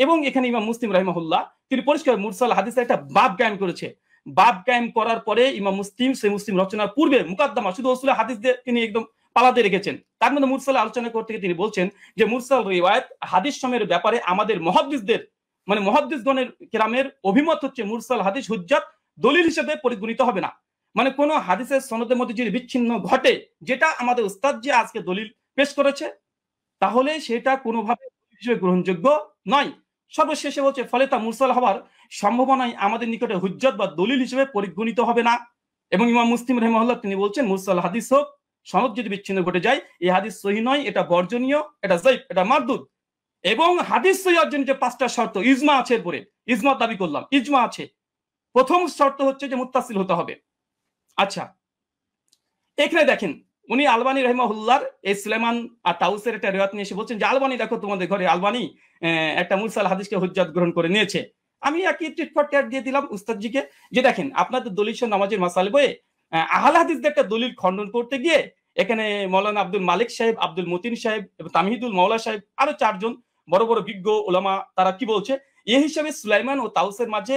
এবং এখানে ইমাম মুসলিম রাহিমাহুল্লাহ তিনি পরিষ্কার মুরসাল হাদিসের একটা বাব কায়েম করেছে। বাব কায়েম করার পরে ইমাম মুসলিম সহিহ মুসলিম রচনার পূর্বে মুকদ্দমা শুধু উসুল হাদিস দিয়ে তিনি একদম পালাতে রেখেছেন। তার মধ্যে মুরসাল আলোচনা করতে গিয়ে তিনি বলছেন যে মুরসাল রিওয়ায়াত হাদিস সময়ের ব্যাপারে আমাদের মুহাদ্দিসদের মানে মুহাদ্দিসগণের কেরামের অভিমত হচ্ছে মুরসাল হাদিস হুজ্জাত দলিল হিসেবে পরিগণিত হবে না। মানে কোন হাদিসের সনদের মধ্যে যদি বিচ্ছিন্ন ঘটে, যেটা আমাদের উস্তাদ যে আজকে দলিল পেশ করেছে, তাহলে সেটা কোনোভাবে হিসেবে গ্রহণযোগ্য নয়। সর্বশেষে বলছে ফলে তা মুরসাল হওয়ার সম্ভাবনায় আমাদের নিকটে হুজ্জত বা দলিল হিসেবে পরিগণিত হবে না। এবং ইমাম মুসলিম রাহিমাহুল্লাহ তিনি বলছেন মুরসাল হাদিস হোক সনদ যদি বিচ্ছিন্ন ঘটে যায়, এই হাদিস সহিহ নয়, এটা বর্জনীয়, এটা যায়িফ, এটা মারদুদ। এবং হাদিস সহিহ অর্জনের যে 5টা শর্ত, ইজমা আছে, এরপরে ইজমা দাবি করলাম, ইজমা আছে। প্রথম শর্ত হচ্ছে যে মুত্তাসিল হতে হবে। আচ্ছা, এখানে দেখেন উনি আলবানী রাহিমাহুল্লাহর এই সুলাইমান আর তাউসের একটা রিওয়ায়াত নিয়ে এসে বলছেন যে আলবানী দেখো তোমাদের ঘরে আলবানী একটা মুরসাল হাদিসকে হুজ্জাত গ্রহণ করে নিয়েছে। আমি একই টিটফট ট্যাগ দিয়ে দিলাম উস্তাদজিকে যে দেখেন আপনাদের দলিল নামাজের মাসালে বইয়ে আহলে হাদিসদের একটা দলিল খণ্ডন করতে গিয়ে এখানে মৌলানা আব্দুল মালিক সাহেব, আব্দুল মতিন সাহেব এবং তামহিদুল মাওলা সাহেব আরো 4 জন বড় বড় বিজ্ঞ ওলামা তারা কি বলছে, এই হিসাবে সুলাইমান ও তাউসের মাঝে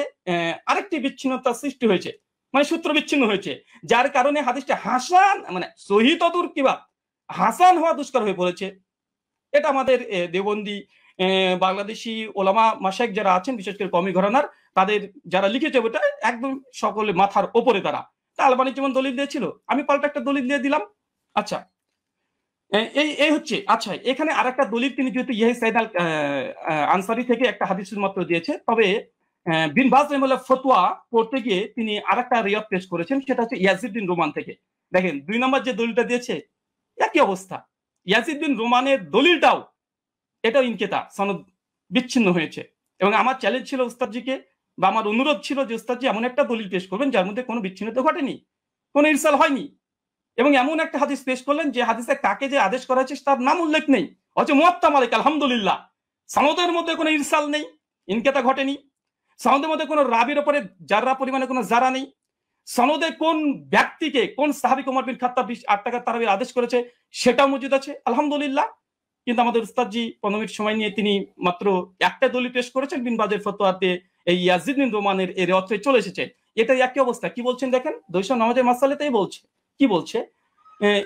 আরেকটি বিচ্ছিন্নতা সৃষ্টি হয়েছে, মানে সূত্র বিচ্ছিন্ন হয়েছে, যার কারণে হাদিসটা হাসান মানে সহিহ তদুর কিবা হাসান হওয়া দুষ্কর হয়ে পড়েছে। এটা আমাদের দেওবন্দি বাংলাদেশি ওলামা মাশায়েখ যারা আছেন, বিশেষ করে কওমি ঘরানার, তাদের যারা লিখেছে ওটা একদম সকলে মাথার ওপরে তারা। তা আলবানী যেমন দলিল দিয়েছিল, আমি পাল্টা একটা দলিল দিয়ে দিলাম। আচ্ছা, এই হচ্ছে। আচ্ছা, এখানে আরেকটা দলিল তিনি যেহেতু ইয়ে সাইদ আল আনসারি থেকে একটা হাদিস মাত্র দিয়েছে, তবে বিন বাজ রাহিমাহুল্লাহ ফতোয়া পড়তে গিয়ে তিনি আরেকটা রিওয়ায়াত পেশ করেছেন, সেটা হচ্ছে ইয়াজিদ বিন রোমান থেকে। দেখেন 2 নম্বর যে দলিলটা দিয়েছে একই অবস্থা। ইয়াজিদ বিন রোমানের দলিলটাও এটাও ইনকেতা, সনদ বিচ্ছিন্ন হয়েছে। এবং আমার চ্যালেঞ্জ ছিল উস্তাদজিকে, বা আমার অনুরোধ ছিল যে উস্তাদজি এমন একটা দলিল পেশ করবেন যার মধ্যে কোনো বিচ্ছিন্নতা ঘটেনি, কোনো ইরসাল হয়নি, এবং এমন একটা হাদিস পেশ করলেন যে হাদিসে কাকে যে আদেশ করা হয়েছে তার নাম উল্লেখ নেই, অথচ মুয়াত্তা মালিক আলহামদুলিল্লাহ সনদের মধ্যে কোনো ইরসাল নেই, ইনকেতা ঘটেনি, সনদের মধ্যে কোনো রাবির উপরে জাররা পরিমাণে কোনো জারা নেই, সনদে কোন ব্যক্তিকে কোন সাহাবী ওমর বিন খাত্তাব 8 টাকা তারাবির আদেশ করেছে সেটাও মজুদ আছে আলহামদুলিল্লাহ। কিন্তু আমাদের উস্তাদজি 15 মিনিট সময় নিয়ে তিনি মাত্র একটা দলিল পেশ করেছেন, বিন বাজের ফতোয়াতে এই ইয়াজিদ বিন রোমানের এর অর্থে চলে এসেছে। এটা একই অবস্থা। কি বলছেন দেখেন, 200 নামাজের মাসালাতেই বলছে, কি বলছে,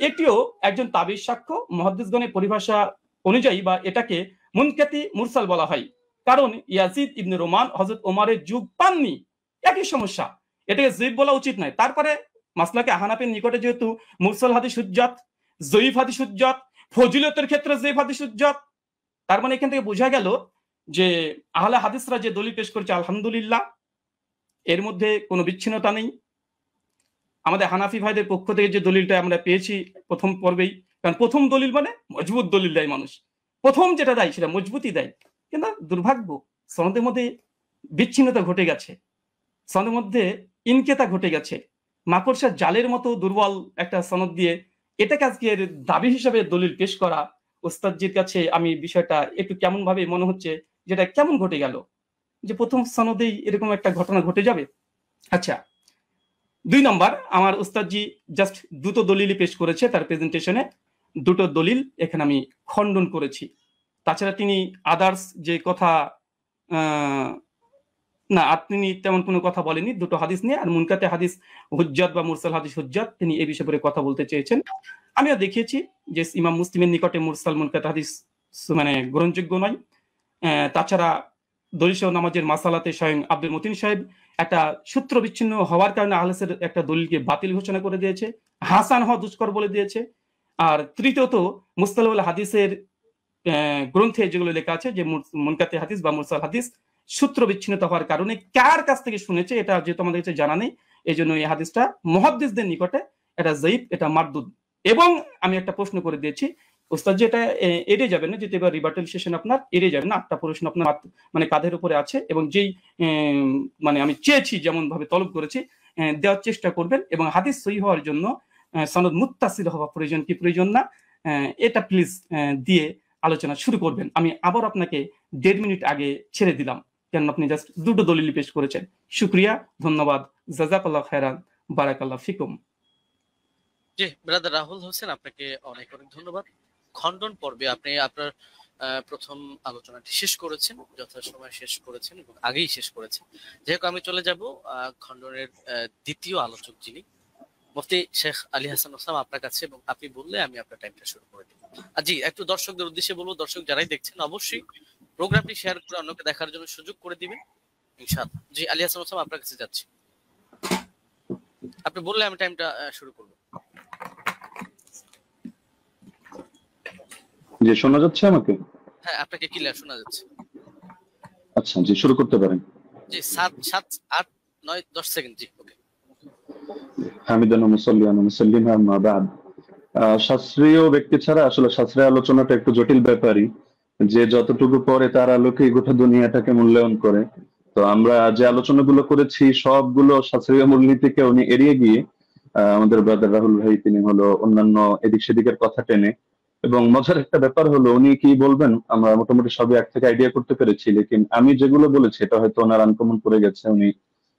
এটিও একজন তাবির সাক্ষ্য মুহাদ্দিসগণের পরিভাষা অনুযায়ী, বা এটাকে মুনকাতি মুরসাল বলা হয়, কারণ ইয়াজিদ ইবনে রোমান হযরত ওমরের যুগ পাননি। একই সমস্যা, এটাকে যঈফ বলা উচিত নয়। তারপরে মাসলাকে হানাফির নিকটে যেহেতু মুরসাল হাদিস হুজ্জাত, যঈফ হাদিস হুজ্জাত, ফজিলতের ক্ষেত্রে যঈফ হাদিস হুজ্জাত, তার মানে এখান থেকে বোঝা গেল যে আহলে হাদিসরা যে দলিল পেশ করেছে আলহামদুলিল্লাহ এর মধ্যে কোনো বিচ্ছিন্নতা নেই। আমাদের হানাফি ভাইদের পক্ষ থেকে যে দলিলটা আমরা পেয়েছি প্রথম পর্বেই, কারণ প্রথম দলিল মানে মজবুত দলিল দেয় মানুষ, প্রথম যেটা দেয় সেটা মজবুতই দেয়। কিন্তু দুর্ভাগ্য সনদের মধ্যে বিচ্ছিন্নতা ঘটে গেছে, সনদের মধ্যে ইনকেতা ঘটে গেছে, মাকড়সার জালের মতো দুর্বল একটা সনদ দিয়ে এটাকে আজকে দাবি হিসাবে দলিল পেশ করা, ওস্তাদজির কাছে আমি বিষয়টা একটু কেমন ভাবে মনে হচ্ছে, যেটা কেমন ঘটে গেল যে প্রথম সনদেই এরকম একটা ঘটনা ঘটে যাবে। আচ্ছা, 2 নম্বর, আমার উস্তাদজি জাস্ট 2টো দলিলই পেশ করেছে তার প্রেজেন্টেশনে, 2টো দলিল এখানে আমি খণ্ডন করেছি। তাছাড়া তিনি আদার্স যে কথা না, তিনি তেমন কোনো কথা বলেনি 2টো হাদিস নিয়ে। আর মুনকাতে হাদিস হুজ্জাত বা মুরসাল হাদিস হুজ্জাত, তিনি এই বিষয়ে করে কথা বলতে চেয়েছেন। আমিও দেখিয়েছি যে ইমাম মুসলিমের নিকটে মুরসাল মুনকাতে হাদিস মানে গ্রহণযোগ্য নয়। তাছাড়া দলিল নামাজের মাসালাতে স্বয়ং আব্দুল মতিন সাহেব একটা সূত্র বিচ্ছিন্ন হওয়ার কারণে আহলেসের একটা দলিলকে বাতিল ঘোষণা করে দিয়েছে, হাসান হওয়া দুষ্কর বলে দিয়েছে। আর তৃতীয়ত মুস্তালাহুল হাদিসের গ্রন্থে যেগুলো লেখা আছে যে মুনকাতে হাদিস বা মুরসাল হাদিস সূত্র বিচ্ছিন্নতা হওয়ার কারণে কার কাছ থেকে শুনেছে এটা যেহেতু আমাদের কাছে জানা নেই, এই জন্য এই হাদিসটা মুহাদ্দিসদের নিকটে এটা যঈফ, এটা মারদুদ। এবং আমি একটা প্রশ্ন করে দিয়েছি ওস্তাদ, যেটা এড়িয়ে যাবেন না, যেটা এবার রিবার্টাল সেশন আপনার এড়িয়ে যাবেন না, 8টা প্রশ্ন আপনার মানে কাঁধের উপরে আছে, এবং যেই মানে আমি চেয়েছি যেমন ভাবে তলব করেছি দেওয়ার চেষ্টা করবেন। এবং হাদিস সহিহ হওয়ার জন্য সনদ মুত্তাসিল হওয়া প্রয়োজন কি প্রয়োজন না, এটা প্লিজ দিয়ে আলোচনা শুরু করবেন। আমি আবার আপনাকে 1.5 মিনিট আগে ছেড়ে দিলাম, কেন আপনি জাস্ট 2টো দলিল পেশ করেছেন। শুকরিয়া, ধন্যবাদ, জাযাকাল্লাহ খায়রান, বারাকাল্লাহ ফিকুম। জি ব্রাদার রাহুল হোসেন, আপনাকে অনেক অনেক ধন্যবাদ। খণ্ডন পর্বে আপনি আপনার প্রথম আলোচনাটি শেষ করেছেন, যথাসময়ে শেষ করেছেন এবং আগেই শেষ করেছেন। যেহেতু আমি চলে যাব খণ্ডনের দ্বিতীয় আলোচক যিনি মুফতি শেখ আলী হাসান ওসামা আপনার কাছে, এবং আপনি বললে আমি আপনার টাইমটা শুরু করে দেব। আর জি, একটু দর্শকদের উদ্দেশ্যে বলবো, দর্শক যারাই দেখছেন অবশ্যই প্রোগ্রামটি শেয়ার করে অন্যকে দেখার জন্য সুযোগ করে দিবেন ইনশাআল্লাহ। জি আলী হাসান ওসামা আপনার কাছে যাচ্ছি, আপনি বললে আমি টাইমটা শুরু করব। জি, শোনা যাচ্ছে আমাকে? হ্যাঁ, আপনাকে ক্লিয়ার শোনা যাচ্ছে। আচ্ছা, জি শুরু করতে পারেন। জি 7, 8, 9, 10 সেকেন্ড। জি ওকে। হামিদান ওয়া মুসাল্লিয়ান ওয়া মুসাল্লিমা আম্মা বাদ। শাস্ত্রীয় ব্যক্তি ছাড়া আসলে শাস্ত্রীয় আলোচনাটা একটু জটিল ব্যাপারই, যে যতটুকু পরে তার আলোকে গোটা দুনিয়াটাকে মূল্যায়ন করে। তো আমরা যে আলোচনাগুলো করেছি সবগুলো শাস্ত্রীয় মূলনীতিকে উনি এড়িয়ে গিয়ে আমাদের ব্রাদার রাহুল ভাই তিনি হলো অন্যান্য এদিক সেদিকের কথা টেনে, এবং মজার একটা ব্যাপার হলো উনি কি বলবেন আমরা মোটামুটি সবই এক থেকে আইডিয়া করতে পেরেছি, লেকিন আমি যেগুলো বলেছি এটা হয়তো ওনার আনকমন পড়ে গেছে, উনি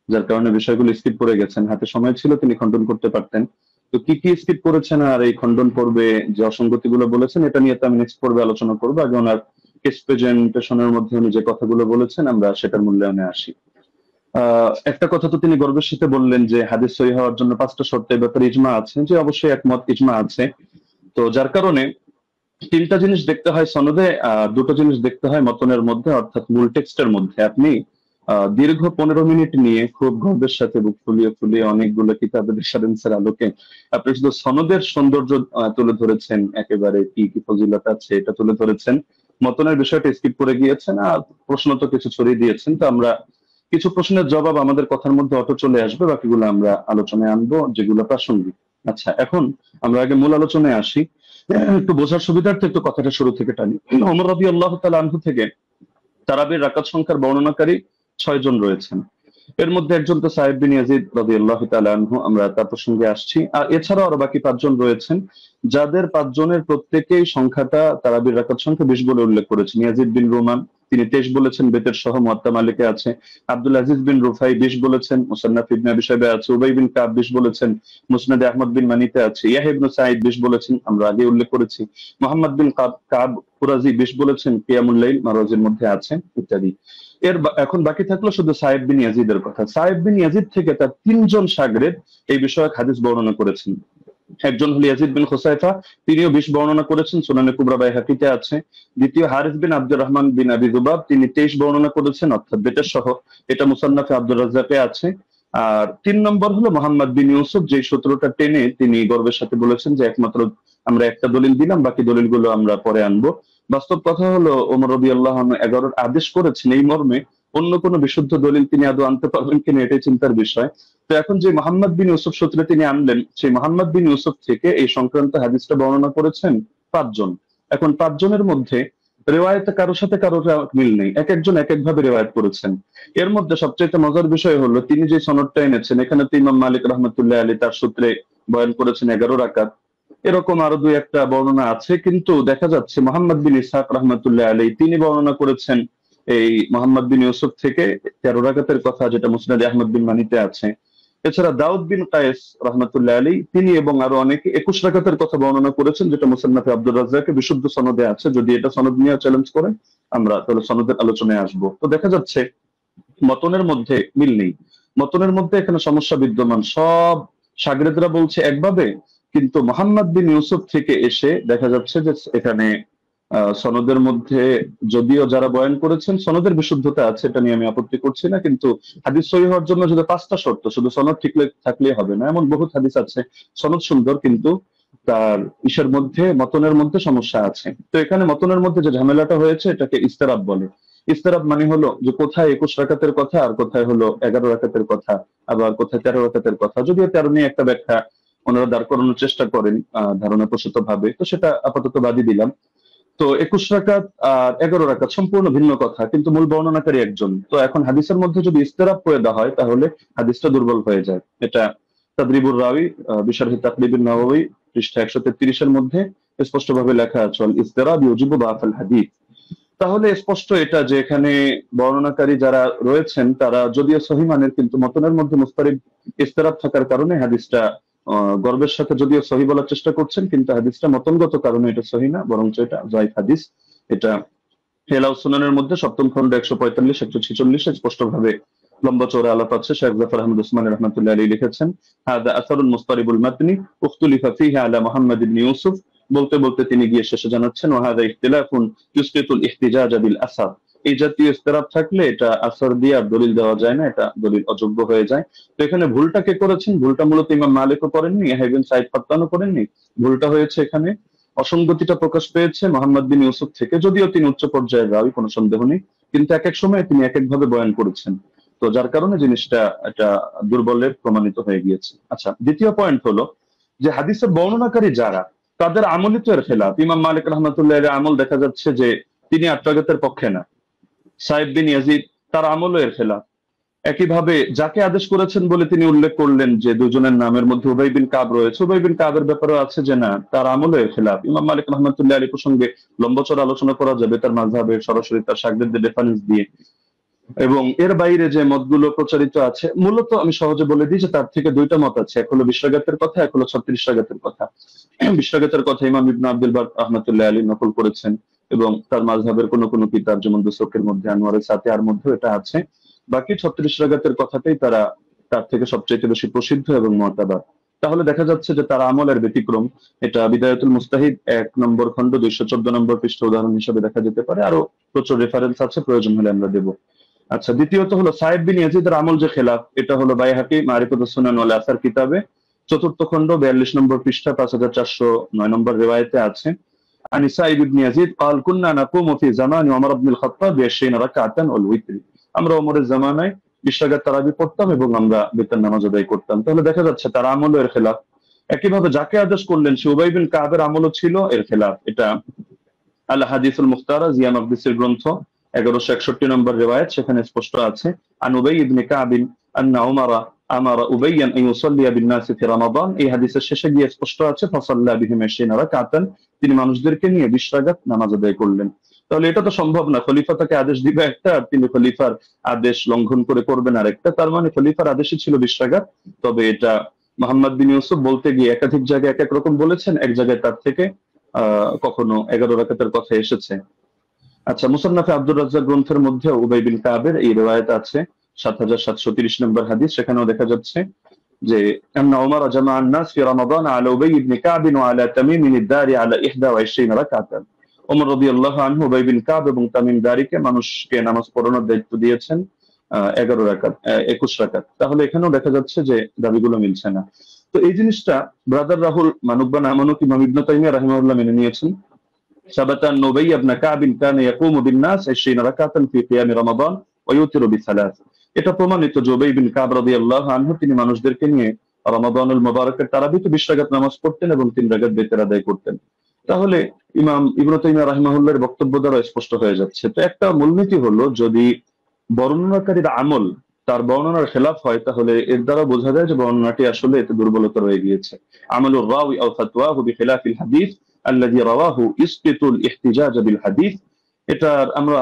যার কারণে বিষয়গুলো স্কিপ করে গেছেন। হাতে সময় ছিল তিনি খণ্ডন করতে পারতেন। তো কি কি স্কিপ করেছেন আর এই খণ্ডন পর্বে যে অসঙ্গতি গুলো বলেছেন এটা নিয়ে তো আমি নেক্সট পর্বে আলোচনা করবো। আগে ওনার কেস প্রেজেন্টেশনের মধ্যে উনি যে কথাগুলো বলেছেন আমরা সেটার মূল্যায়নে আসি। একটা কথা তো তিনি গর্বের সাথে বললেন যে হাদিস সহিহ হওয়ার জন্য 5টা শর্তের ব্যাপারে ইজমা আছে, যে অবশ্যই একমত, ইজমা আছে। তো যার কারণে তিনটা জিনিস দেখতে হয় সনদে, দুটো জিনিস দেখতে হয় মতনের মধ্যে, অর্থাৎ মূল টেক্সটের মধ্যে। আপনি দীর্ঘ 15 মিনিট নিয়ে খুব গর্বের সাথে বুক ফুলিয়ে ফুলিয়ে অনেকগুলো কিতাবের রেফারেন্সের আলোকে আপনি শুধু সনদের সৌন্দর্য তুলে ধরেছেন, একেবারে কি কি ফজিলত আছে এটা তুলে ধরেছেন, মতনের বিষয়টা স্কিপ করে গিয়েছেন, আর প্রশ্ন তো কিছু ছড়িয়ে দিয়েছেন। তো আমরা কিছু প্রশ্নের জবাব আমাদের কথার মধ্যে অটো চলে আসবে, বাকিগুলো আমরা আলোচনায় আনবো যেগুলো প্রাসঙ্গিক। আচ্ছা, এখন আমরা আগে মূল আলোচনায় আসি। একটু বোঝার সুবিধার্থে একটু কথাটা শুরু থেকে টানি। ওমর রাদিয়াল্লাহু তাআলা আনহু থেকে তারাবির রাকাত সংখ্যার বর্ণনাকারী 6 জন রয়েছেন। এর মধ্যে একজন তো সাহেব বিন ইয়াজিদ রাদিয়াল্লাহু তাআলা আনহু, আমরা তার প্রসঙ্গে আসছি। আর এছাড়াও আরো বাকি 5 জন রয়েছেন, যাদের 5 জনের প্রত্যেকেই সংখ্যাটা তারাবির রাকাত সংখ্যা 20 বলে উল্লেখ করেছেন। ইয়াজিদ বিন রুমান তিনি 23 বলেছেন, বেতের সহ মুয়াত্তা মালিকে আছে। আব্দুল আজিজ বিন রুফাই 20 বলেছেন, মুসান্নাফ ইবনে আবি শাইবা আছে। উবাই বিন কাব 20 বলেছেন, মুসনাদে আহমদ বিন মানিতে আছে। ইয়াহইয়া ইবনে সাঈদ 20 বলেছেন, আমরা আগে উল্লেখ করেছি। মুহাম্মদ বিন কাব কুরাজি 20 বলেছেন, কিয়ামুল লাইল মারওয়াজির মধ্যে আছে, ইত্যাদি। এখন বাকি থাকলো শুধু সাহেব বিন ইয়াজিদের কথা। সাহেব বিন ইয়াজিদ থেকে তার 3 জন শাগরেদ এই বিষয়ক হাদিস বর্ণনা করেছেন। একজন হল ইয়াজিদ বিন খুসাইফা, তিনিও 20 বর্ণনা করেছেন, সুনানে কুবরা বাইহাকিতে আছে। দ্বিতীয় হারিস বিন আব্দুর রহমান বিন আবি যুবাব, তিনি 23 বর্ণনা করেছেন, অর্থাৎ বেতের সহ, এটা মুসান্নাফে আব্দুর রাজ্জাকে আছে। আর 3 নম্বর হলো মোহাম্মদ বিন ইউসুফ, যে সূত্রটা টেনে তিনি গর্বের সাথে বলেছেন যে একমাত্র আমরা একটা দলিল দিলাম, বাকি দলিলগুলো আমরা পরে আনবো। বাস্তব কথা হলো ওমর রাদিয়াল্লাহু আনহু 11 আদেশ করেছেন এই মর্মে, অন্য কোনো বিশুদ্ধ দলিল তিনি আদৌ আনতে পারবেন কিনা এটাই চিন্তার বিষয়। তো এখন যে মোহাম্মদ বিন ইউসুফ সূত্রে তিনি আনলেন, সেই মোহাম্মদ বিন ইউসুফ থেকে এই সংক্রান্ত হাদিসটা বর্ণনা করেছেন 5 জন। এখন 5 জনের মধ্যে রেওয়ায়েতে কারোর সাথে কারোর মিল নেই, এক একজন এক এক ভাবে রেওয়ায়েত করেছেন। এর মধ্যে সবচেয়ে মজার বিষয় হলো তিনি যে সনদটা এনেছেন, এখানে তো ইমাম মালিক রাহমাতুল্লাহ আলাইহি তার সূত্রে বয়ান করেছেন 11 রাকাত, এরকম আরো 2-1টা বর্ণনা আছে। কিন্তু দেখা যাচ্ছে মোহাম্মদ বিন ইসহাক রাহমাতুল্লাহ আলাইহি তিনি বর্ণনা করেছেন এই মোহাম্মদ বিন ইউসুফ থেকে 13 রাকাতের কথা, যেটা মুসনাদে আহমদ বিন মানিতে আছে। এছাড়া দাউদ বিন কায়েস রাহমাতুল্লাহ আলাইহি তিনি এবং আরো অনেকে 21 রাকাতের কথা বর্ণনা করেছেন, যেটা মুসান্নাফে আব্দুর রাজ্জাকে বিশুদ্ধ সনদে আছে। যদি এটা সনদ নিয়ে চ্যালেঞ্জ করেন আমরা তাহলে সনদের আলোচনায় আসব। তো দেখা যাচ্ছে মতনের মধ্যে মিল নেই, মতনের মধ্যে এখানে সমস্যা বিদ্যমান। সব শাগরেদরা বলছে একভাবে, কিন্তু মোহাম্মদ বিন ইউসুফ থেকে এসে দেখা যাচ্ছে যে এখানে সনদের মধ্যে যদিও যারা বয়ান করেছেন সনদের বিশুদ্ধতা আছে, এটা নিয়ে আমি আপত্তি করছি না, কিন্তু হাদিস সহিহ হওয়ার জন্য যদি 5টা শর্ত, শুধু সনদ ঠিক থাকলে হবে না। এমন বহুত হাদিস আছে সনদ সুন্দর, কিন্তু তার ইসের মধ্যে মতনের মধ্যে সমস্যা আছে। তো এখানে মতনের মধ্যে যে ঝামেলাটা হয়েছে এটাকে ইস্তেরাব বলে। ইস্তেরাব মানে হলো যে কোথায় 21 রাকাতের কথা আর কোথায় হলো 11 রাকাতের কথা, আবার কোথায় 13 রাকাতের কথা। যদিও 13 নিয়ে একটা ব্যাখ্যা ওনারা দাঁড় করানোর চেষ্টা করেন ধারণা প্রসূত ভাবে, তো সেটা আপাতত বাদই দিলাম। তো 21 রাকাত আর 11 রাকাত সম্পূর্ণ ভিন্ন কথা, কিন্তু মূল বর্ণনাকারী একজন। তো এখন হাদিসের মধ্যে যদি ইস্তেরাব করে দেওয়া হয় তাহলে হাদিসটা দুর্বল হয়ে যায়। এটা তাদরিবুর রাওয়ি বিশারহি তাকরিবুন নাওয়াবী পৃষ্ঠা 133 এর মধ্যে স্পষ্টভাবে লেখা আছে, ইস্তেরাব ইউজিবু দাফাল হাদিস। তাহলে স্পষ্ট এটা যে এখানে বর্ণনাকারী যারা রয়েছেন তারা যদিও সহিহ মানের, কিন্তু মতনের মধ্যে মুস্তারিব ইস্তেরাব থাকার কারণে হাদিসটা গর্বের সাথে যদিও সহি বলার চেষ্টা করছেন, কিন্তু হাদিসটা মতনগত কারণে এটা সহি না, বরঞ্চ এটা যায়িফ হাদিস। এটা হেলাউ সুনানের মধ্যে 7ম খন্ড 145 146 স্পষ্টভাবে লম্বা চওড়া আলাপ আছে। শেখ জাফর আহমদ উসমানী রাহমাতুল্লাহ আলাইহি লিখেছেন, হাদা আসারুল মুস্তারিবুল মাতনি উখতুলিফা ফীহি আলা মুহাম্মদ ইবনে ইউসুফ। বলতে বলতে তিনি গিয়ে শেষে জানাচ্ছেন, ওয়া হাদা ইখতিলাফুন ইউসকিতুল ইহতিজাজ বিল আসার। এই জাতীয় ইস্তেরাব থাকলে এটা আসর দিয়ে আর দলিল দেওয়া যায় না, এটা দলিল অযোগ্য হয়ে যায়। তো এখানে ভুলটা কে করেছেন? ভুলটা মূলত ইমাম মালিকও করেননি, ইয়াহইয়া বিন সাঈদ ফাত্তানও করেননি। ভুলটা হয়েছে এখানে অসঙ্গতিটা প্রকাশ পেয়েছে মোহাম্মদ বিন ইউসুফ থেকে, যদিও তিনি উচ্চ পর্যায়ের রাবী, কোনো সন্দেহ নেই, কিন্তু এক এক সময় তিনি এক এক ভাবে বয়ান করেছেন। তো যার কারণে জিনিসটা এটা দুর্বলের প্রমাণিত হয়ে গিয়েছে। আচ্ছা, দ্বিতীয় পয়েন্ট হলো যে হাদিসের বর্ণনাকারী যারা, তাদের আমলই তো এর খেলাফ। ইমাম মালিক রাহমাতুল্লাহ আলাইহির আমল দেখা যাচ্ছে যে তিনি 8 রাকাতের পক্ষে না। সাহেব বিন ইয়াজিদ তার আমলও এর খেলাফ। একইভাবে যাকে আদেশ করেছেন বলে তিনি উল্লেখ করলেন যে দুজনের নামের মধ্যে উবাই বিন কাব রয়েছে, উবাই বিন কাবের ব্যাপারেও আছে যে না, তার আমলও এর খেলাফ। ইমাম মালিক রাহমাতুল্লাহ আলাইহি প্রসঙ্গে লম্বচড় আলোচনা করা যাবে তার মাযহাবের সরাসরি তার শাগরেদদের রেফারেন্স দিয়ে, এবং এর বাইরে যে মতগুলো প্রচারিত আছে মূলত আমি সহজে বলে দিই যে তার থেকে 2টা মত আছে, এক হলো 20 রাকাতের কথা, এক হলো 36 রাকাতের কথা। 20 রাকাতের কথা ইমাম ইবনে আব্দুল বার রাহমাতুল্লাহ আলাইহি নকল করেছেন, এবং তার মাযহাবের কোন কোন কিতাব যেমন দুসুকের মধ্যে, আনোয়ারের সাথিয়ার মধ্যে এটা আছে। বাকি 36 রাকাতের কথাটাই তার থেকে সবচেয়ে বেশি প্রসিদ্ধ এবং মুতাবার। তাহলে দেখা যাচ্ছে যে তার আমলের ব্যতিক্রম। এটা বিদায়াতুল মুস্তাহিদ 1 নম্বর খণ্ড 214 নম্বর পৃষ্ঠা উদাহরণ হিসেবে দেখা যেতে পারে, আরো প্রচুর রেফারেন্স আছে, প্রয়োজন হলে আমরা দেব। আচ্ছা, দ্বিতীয়ত হলো সাইদ বিন ইয়াজিদের আমল যে খেলাফ, এটা হলো বাইহাকি মারিফাতুস সুনান ওয়াল আসার কিতাবে 4th খণ্ড 42 নম্বর পৃষ্ঠা 5409 নম্বর রিওয়ায়েতে আছে। عن سعيد بن يزيد قال كنا نقوم في زمان عمر بن الخطاب ب20 ركعة والوتر। আমরা ওমরের জামানায় 20 রাকাত তারাবি পড়তাম এবং আমরা বিতর নামাজ আদায় করতাম। তাহলে দেখা যাচ্ছে তার আমলও এর খেলাফ। একইভাবে যাকে আদেশ করলেন সে উবাই বিন কাবের আমলও ছিল এর খেলাফ। এটা আল হাদিসুল মুখতারা জিয়া মাকদিসের গ্রন্থ 1161 নম্বর রিওয়ায়াত, সেখানে স্পষ্ট আছে আন উবাই ইবনে কাব আন্না উমারা আমারা উবাইয়ান আন ইউসাল্লিয়া বিন নাস ফি রমাদান। এই হাদিসের শেষে গিয়ে স্পষ্ট আছে ফাসাল্লা বিহিম 20 রাকাতান, তিনি মানুষদেরকে নিয়ে 20 রাকাত নামাজ আদায় করলেন। তাহলে এটা তো সম্ভব না, খলিফা তাকে আদেশ দিবে একটা আর তিনি খলিফার আদেশ লঙ্ঘন করে করবেন আরেকটা। তার মানে খলিফার আদেশই ছিল 20 রাকাত। তবে এটা মোহাম্মদ বিন ইউসুফ বলতে গিয়ে একাধিক জায়গায় এক এক রকম বলেছেন, এক জায়গায় তার থেকে কখনো 11 রাকাতের কথা এসেছে। আচ্ছা, মুসান্নাফে আব্দুর রাজ্জাক গ্রন্থের মধ্যে উবাই বিন কাবের এই রিওয়ায়াত আছে 7730 নম্বর হাদিস। সেখানেও দেখা যাচ্ছে যে আন্না উমর জামা আন-নাস ফি রমাদান আলা উবাই ইবনে কাব ওয়া আলা তামিম আদ-দারি আলা 21 রাকাতান। ওমর রাদিয়াল্লাহু আনহু উবাই বিন কাব এবং তামিম দারিকে মানুষকে নামাজ পড়ানোর দায়িত্ব দিয়েছেন 11 রাকাত 21 রাকাত। তাহলে এখানেও দেখা যাচ্ছে যে দাবিগুলো মিলছে না। তো এই জিনিসটা ব্রাদার রাহুল মানুক বা না মানুক ইমাম ইবনে তাইমিয়া রাহিমাহুল্লাহ মেনে নিয়েছেন। ثبت أن أبي بن كعب كان يقوم بالناس 20 ركعة في قيام رمضان ويوتر بثلاث। এটা প্রমাণিত যে উবাই বিন কাব রাদিয়াল্লাহু আনহু তিনি মানুষদেরকে নিয়ে রমাদানুল মুবারকের তারাবিতে 20 রাকাত নামাজ পড়তেন এবং 3 রাকাত বিতর আদায় করতেন। তাহলে ইমাম ইবনে তাইমিয়া রাহিমাহুল্লাহর বক্তব্য দ্বারা স্পষ্ট হয়ে যাচ্ছে। তো একটা মূলনীতি হলো, যদি বর্ণনাকারীর আমল তার বর্ণনার খেলাফ হয় তাহলে এর দ্বারা বোঝা যায় যে বর্ণনাটি আসলে এতে দুর্বলতা রয়ে গিয়েছে। আমলুর রাওয়ি আও ফাতওয়াহু বিখিলাফিল হাদিস আল্লাযী রাওয়াহু ইসকিতুল ইহতিজাজ বিল হাদিস। এটা আমরা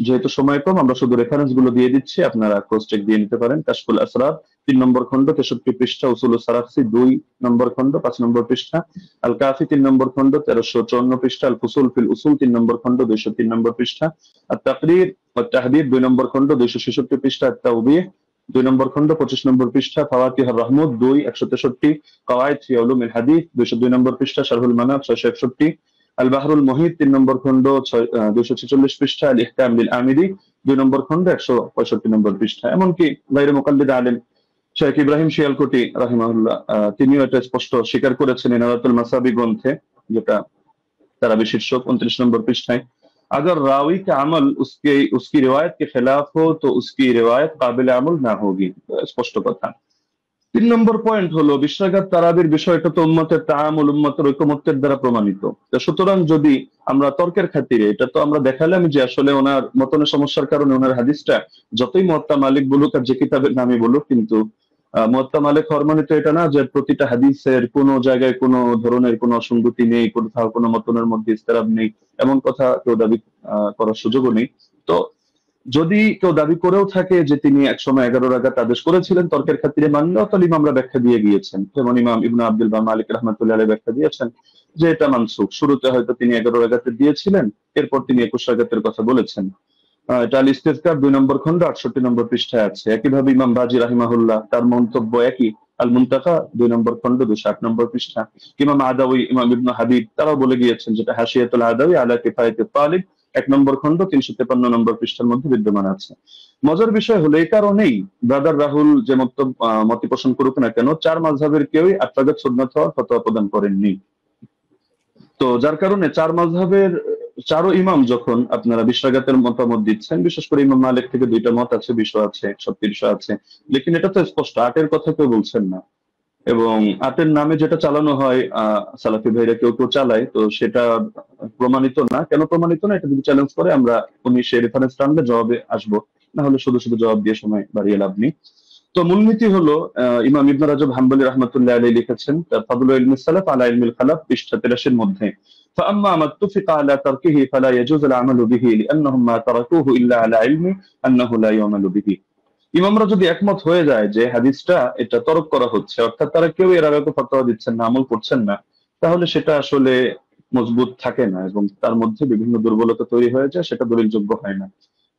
যেহেতু সময় কম আমরা শুধু রেফারেন্স গুলো দিয়ে দিচ্ছি, আপনারা ক্রস চেক দিয়ে নিতে পারেন। কাশফুল আসরার 3 নম্বর খণ্ড 63 পৃষ্ঠা, উসুলুস সারাফসি 2 নম্বর খণ্ড 5 নম্বর পৃষ্ঠা, আল কাফি 3 নম্বর খণ্ড 1354 পৃষ্ঠা, আল ফুসুল ফিল উসুল 3 নম্বর খণ্ড 203 নম্বর পৃষ্ঠা, আত তাকরীর ওয়াত তাহদীব 2 নম্বর খণ্ড 266 পৃষ্ঠা, আত তাওবীহ 2 নম্বর খণ্ড 25 নম্বর পৃষ্ঠা, ফাওয়াতিহুর রাহমুদ 2 163, কাওয়াইদ ফি উলুমিল হাদিস 202 নম্বর পৃষ্ঠা, শারহুল মানাব 661, আল বাহরুল মুহিত 3 নম্বর খণ্ড 246 পৃষ্ঠা, আল ইহকাম লিল আমিদি 2 নম্বর খণ্ড 165 নম্বর পৃষ্ঠা। এমনকি গায়রে মুকাল্লিদ আলেম শেখ ইব্রাহিম শিয়ালকোটি রাহিমাহুল্লাহ তিনিও এটা স্পষ্ট স্বীকার করেছেন ইনারাতুল মাসাবি গ্রন্থে, যেটা তারাবি শীর্ষক 29 নম্বর পৃষ্ঠায়। अगर रावी का अमल उसकी रिवायत के खिलाफ हो तो उसकी रिवायत काबिल अमल ना होगी। स्पष्ट কথা। 3 নম্বর পয়েন্ট হলো 20 রাকাত তারাবির বিষয়টা তো উম্মতের তাআমুল উম্মতের ঐকমত্যের দ্বারা প্রমাণিত। তো সুতরাং যদি আমরা তর্কের খাতিরে, এটা তো আমরা দেখালাম যে আসলে ওনার মতনের সমস্যার কারণে ওনার হাদিসটা যতই মুয়াত্তা মালিক বলুক আর যে কিতাবের নামে বলুক, কিন্তু মুয়াত্তা মালিক হওয়ার মানে তো এটা না যে প্রতিটা হাদিসের কোনো জায়গায় কোনো ধরনের কোনো অসঙ্গতি নেই, কোথাও কোনো মতনের মধ্যে ইস্তেরাব নেই, এমন কথা কেউ দাবি করার সুযোগও নেই। তো যদি কেউ দাবি করেও থাকে যে তিনি একসময় 11 রাকাত আদেশ করেছিলেন তর্কের খাতিরে মানলেও, তাহলে ইমামরা ব্যাখ্যা দিয়ে গিয়েছেন। যেমন ইমাম ইবনে আব্দুল বার মালিক রাহমাতুল্লাহ আলাইহি ব্যাখ্যা দিয়েছেন যে এটা মানসুখ। শুরুতে হয়তো তিনি 11 রাকাতের দিয়েছিলেন, এরপর তিনি 21 রাকাতের কথা বলেছেন। এটা আল ইস্তিযকার 2 নম্বর খণ্ড 68 নম্বর পৃষ্ঠায় আছে। একইভাবে ইমাম বাজি রাহিমাহুল্লাহ তার মন্তব্য একই, আল মুনতাকা 2 নম্বর খণ্ড 208 নম্বর পৃষ্ঠা। ইমাম আদাউই, ইমাম ইবনে হাবিব তারাও বলে গিয়েছেন, যেটা হাশিয়াতুল আদাউই আলা কিফায়াতুত তালিব 1 নম্বর খণ্ড 353 নম্বর পৃষ্ঠার মধ্যে বিদ্যমান আছে। মজার বিষয় হলো এই কারণেই ব্রাদার রাহুল যে মতি পোষণ করুক না কেন, 4 মাযহাবের কেউই 8 রাকাত সুন্নাত হওয়ার ফতোয়া প্রদান করেননি। তো যার কারণে 4 মাযহাবের 4 ইমাম যখন আপনারা 20 রাকাতের মতামত দিচ্ছেন, বিশেষ করে ইমাম মালিক থেকে 2টা মত আছে, 20 আছে, 130 আছে, লেকিন এটা তো স্পষ্ট 8 এর কথা কেউ বলছেন না। এবং 8 এর নামে যেটা চালানো হয় সালাফি ভাইরা কেউ কেউ চালায়, তো সেটা প্রমাণিত না। কেন প্রমাণিত না এটা যদি চ্যালেঞ্জ করে আমরা উনি সেই রেফারেন্স টানলে জবাবে আসবো, না হলে শুধু শুধু জবাব দিয়ে সময় বাড়িয়ে লাভ নেই। তো মূলনীতি হলো ইমাম ইবনে রাজব হাম্বলি রাহমাতুল্লাহ আলাইহি লিখেছেন তার ফাদলুল ইলমিস সালাফ আলা ইলমিল খালাফ পৃষ্ঠা 83 এর মধ্যে, فأما ما اتفق على تركه فلا يجوز العمل به لأنهم ما تركوه إلا على علم أنه لا يعمل به। ইমামরা যদি একমত হয়ে যায় যে হাদিসটা এটা তরক করা হচ্ছে, অর্থাৎ তারা কেউ এর আগে ফতোয়া দিচ্ছেন না, আমল করছেন না, তাহলে সেটা আসলে মজবুত থাকে না এবং তার মধ্যে বিভিন্ন দুর্বলতা তৈরি হয়ে যায়, সেটা দলিলযোগ্য হয় না।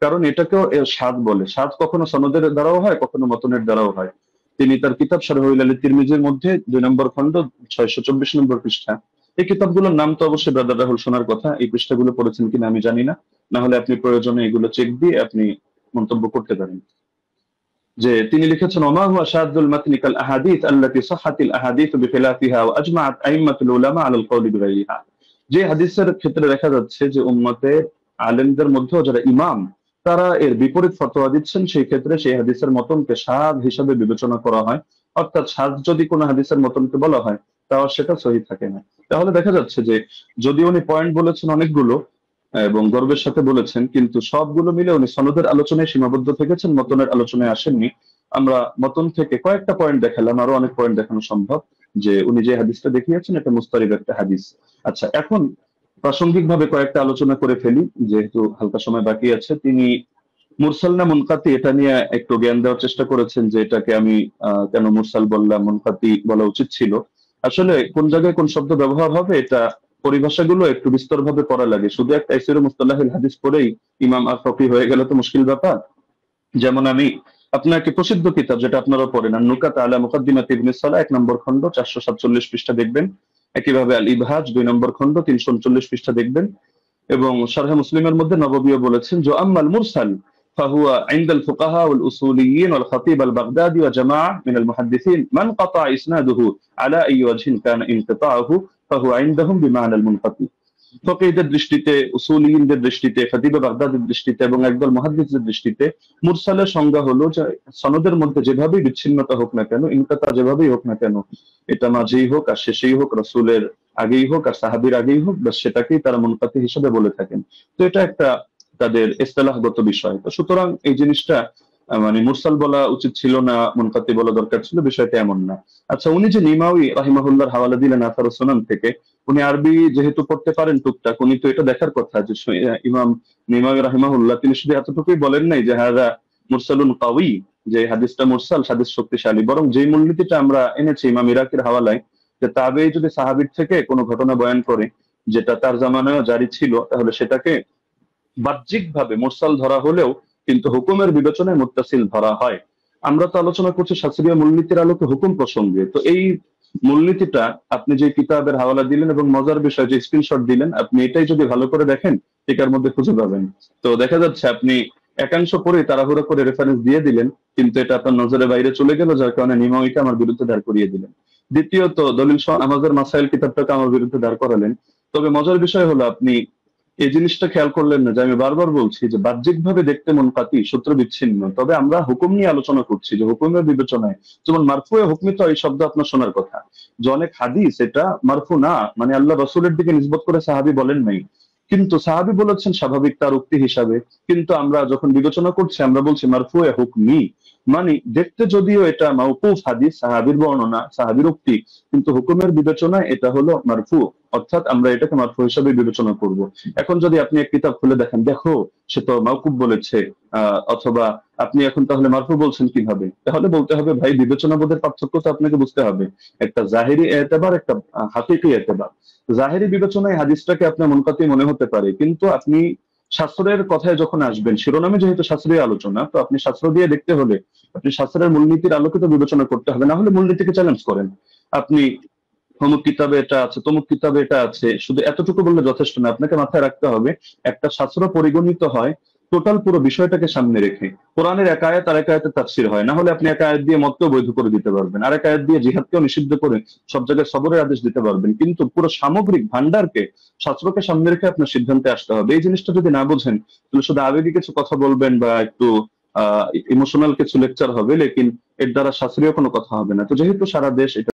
কারণ এটাকেও সাদ বলে। সাদ কখনো সনদের দ্বারাও হয়, কখনো মতনের দ্বারাও হয়। তিনি তার কিতাব শারহুল আলী তিরমিজির মধ্যে 2 নম্বর খণ্ড 624 নম্বর পৃষ্ঠা, এই কিতাবগুলোর নাম তো অবশ্যই ব্রাদার রাহুল শোনার কথা, এই পৃষ্ঠাগুলো পড়েছেন কিনা আমি জানি না, না হলে আপনি প্রয়োজনে এগুলো চেক দিয়ে আপনি মন্তব্য করতে পারেন। যে তিনি লিখেছেন ওমা হুয়া শাদুল মাতনি কাল আহাদিস আল্লাতী সাহাহাতিল আহাদিস বিখিলাফিহা ওয়া আজমাআত আইম্মাতুল উলামা আলাল কওলি বিগাইরিহা। যে হাদিসের ক্ষেত্রে দেখা যাচ্ছে যে উম্মতের আলেমদের মধ্যে যারা ইমাম তারা এর বিপরীত ফতোয়া দিচ্ছেন, সেই ক্ষেত্রে সেই হাদিসের মতনকে শায হিসাবে বিবেচনা করা হয়, অর্থাৎ শায যদি কোনো হাদিসের মতনকে বলা হয় তাও সেটা সহিহ থাকে না। তাহলে দেখা যাচ্ছে যে যদি উনি পয়েন্ট বলেছেন অনেকগুলো এবং গর্বের সাথে বলেছেন, কিন্তু সবগুলো মিলে উনি সনদের আলোচনায় সীমাবদ্ধ থেকেছেন, মতনের আলোচনায় আসেননি। আমরা মতন থেকে কয়েকটা পয়েন্ট দেখালাম, আরো অনেক পয়েন্ট দেখানো সম্ভব, যে উনি যে হাদিসটা দেখিয়েছেন এটা মুস্তারিদ একটা হাদিস। আচ্ছা, এখন প্রাসঙ্গিক ভাবে কয়েকটা আলোচনা করে ফেলি যেহেতু হালকা সময় বাকি আছে। তিনি মুরসাল না মুনকাতি এটা নিয়ে একটু জ্ঞান দেওয়ার চেষ্টা করেছেন, যে এটাকে আমি কেন মুরসাল বললাম, মুনকাতি বলা উচিত ছিল। আসলে কোন জায়গায় কোন শব্দ ব্যবহার হবে এটা পরিভাষাগুলো একটু বিস্তরভাবে পড়া লাগে, শুধু একটা তাফসীর মুস্তালাহুল হাদিস পড়েই ইমাম আর ফকি হয়ে গেল তো মুশকিল ব্যাপার। যেমন আমি আপনাকে প্রসিদ্ধ কিতাব যেটা আপনারা পড়েন নুকাত আলা মুকাদ্দিমাত ইবনে সালাহ 1 নম্বর খণ্ড 447 পৃষ্ঠা দেখবেন, একইভাবে আল ইবহাজ 2 নম্বর খণ্ড 339 পৃষ্ঠা দেখবেন, এবং শারহে মুসলিমের মধ্যে নববীও বলেছেন যে আম্মাল মুরসাল فهو عند الفقهاء والأصوليين والخطيب البغدادي وجماعة من المحدثين من قطع إسناده على أي وجه كان انقطاعه فهو عندهم بمعنى المنقطع। ফকিহদের দৃষ্টিতে, উসুলিয়িনদের দৃষ্টিতে, খতিবে বাগদাদের দৃষ্টিতে এবং একদল মুহাদ্দিসদের দৃষ্টিতে মুরসালের সংজ্ঞা হলো যে সনদের মধ্যে যেভাবেই বিচ্ছিন্নতা হোক না কেন, ইনকাতা যেভাবেই হোক না কেন, এটা মাঝেই হোক আর শেষেই হোক, রাসূলের আগেই হোক আর সাহাবীর আগেই হোক, বাস সেটাকেই তারা মুনকাতি হিসেবে বলে থাকেন। তো এটা একটা তাদের ইসতিলাহগত বিষয়। তো সুতরাং এই জিনিসটা মানে মুরসাল বলা উচিত ছিল না, মুনকাতি বলা দরকার ছিল, বিষয়টা এমন না। আচ্ছা, উনি যে নিমাউই রাহিমাহুল্লাহর হাওয়ালা দিলেন আসার সুনান থেকে, উনি আরবি যেহেতু পড়তে পারেন টুকটাক, উনি তো এটা দেখার কথা যে ইমাম নিমাউই রাহিমাহুল্লাহ তিনি শুধু এতটুকুই বলেন নাই যে হাযা মুরসালুন কাওয়ি, যে হাদিসটা মুরসাল, হাদিস শক্তিশালী, বরং যেই মূলনীতিটা আমরা এনেছি ইমাম ইরাকির হাওয়ালায়, যে তাবেঈ যদি সাহাবীর থেকে কোনো ঘটনা বয়ান করে যেটা তার জামানায়ও জারি ছিল, তাহলে সেটাকে বাহ্যিকভাবে মুরসাল ধরা হলেও কিন্তু হুকুমের বিবেচনায় মুত্তাসিল ধরা হয়। আমরা তো আলোচনা করছি শাস্ত্রীয় মূলনীতির আলোকে হুকুম প্রসঙ্গে, তো এই মূলনীতিটা আপনি যে কিতাবের হাওয়ালা দিলেন এবং মজার বিষয় যে স্ক্রিনশট দিলেন, আপনি এটাই যদি ভালো করে দেখেন এটার মধ্যে খুঁজে পাবেন। তো দেখা যাচ্ছে আপনি একাংশ পরে তাড়াহুড়ো করে রেফারেন্স দিয়ে দিলেন, কিন্তু এটা আপনার নজরের বাইরে চলে গেল, যার কারণে নিমাউইকে আমার বিরুদ্ধে দাঁড় করিয়ে দিলেন। দ্বিতীয়ত দলিল সহ আমাদের মাসাইল কিতাবটাকে আমার বিরুদ্ধে দাঁড় করালেন। তবে মজার বিষয় হলো আপনি এই জিনিসটা খেয়াল করলেন না যে আমি বারবার বলছি যে বাহ্যিকভাবে দেখতে মুনকাতি, সূত্র বিচ্ছিন্ন, তবে আমরা হুকুম নিয়ে আলোচনা করছি যে হুকুমের বিবেচনায়, যেমন মারফুয়ে হুকমি তো এই শব্দ আপনার শোনার কথা, যে অনেক হাদিস এটা মারফু না, মানে আল্লাহ রাসূলের দিকে নিসবত করে সাহাবী বলেন নাই, কিন্তু সাহাবী বলেছেন স্বাভাবিক তার উক্তি হিসাবে, কিন্তু আমরা যখন বিবেচনা করছি আমরা বলছি মারফুয়ে হুকমি, মানে দেখতে যদিও এটা মাওকুফ হাদিস, সাহাবীর বর্ণনা, সাহাবীর উক্তি, কিন্তু হুকুমের বিবেচনায় এটা হলো মারফু, অর্থাৎ আমরা এটাকে মারফু হিসাবে বিবেচনা করব। এখন যদি আপনি এক কিতাব খুলে দেখেন, দেখো সে তো মাওকুফ বলেছে, অথবা আপনি এখন তাহলে মারফু বলছেন কিভাবে, তাহলে বলতে হবে ভাই বিবেচনাবোধের পার্থক্য তো আপনাকে বুঝতে হবে, একটা জাহিরি এতেবার, একটা হাকিকি এতেবার। জাহিরি বিবেচনায় হাদিসটাকে আপনার মুনকাতি মনে হতে পারে, কিন্তু আপনি শাস্ত্রের কথায় যখন আসবেন, শিরোনামে যেহেতু শাস্ত্রীয় আলোচনা, তো আপনি শাস্ত্র দিয়ে দেখতে হলে আপনি শাস্ত্রের মূলনীতির আলোকিত বিবেচনা করতে হবে, না হলে মূলনীতিকে চ্যালেঞ্জ করেন। আপনি অমুক কিতাবে এটা আছে, তমুক কিতাবে এটা আছে, শুধু এতটুকু বললে যথেষ্ট না, আপনাকে মাথায় রাখতে হবে একটা শাস্ত্র পরিগণিত হয় টোটাল পুরো বিষয়টাকে সামনে রেখে। কোরআনের এক আয়াত আর এক আয়াতের তাফসীর হয়, না হলে আপনি এক আয়াত দিয়ে মতকেও বৈধ করে দিতে পারবেন, আর এক আয়াত দিয়ে জিহাদকেও নিষিদ্ধ করে সব জায়গায় সবরের আদেশ দিতে পারবেন, কিন্তু পুরো সামগ্রিক ভান্ডারকে, শাস্ত্রকে সামনে রেখে আপনার সিদ্ধান্তে আসতে হবে। এই জিনিসটা যদি না বোঝেন তাহলে শুধু আবেগী কিছু কথা বলবেন বা একটু ইমোশনাল কিছু লেকচার হবে, লেকিন এর দ্বারা শাস্ত্রীয় কোনো কথা হবে না। তো যেহেতু সারা দেশ এটা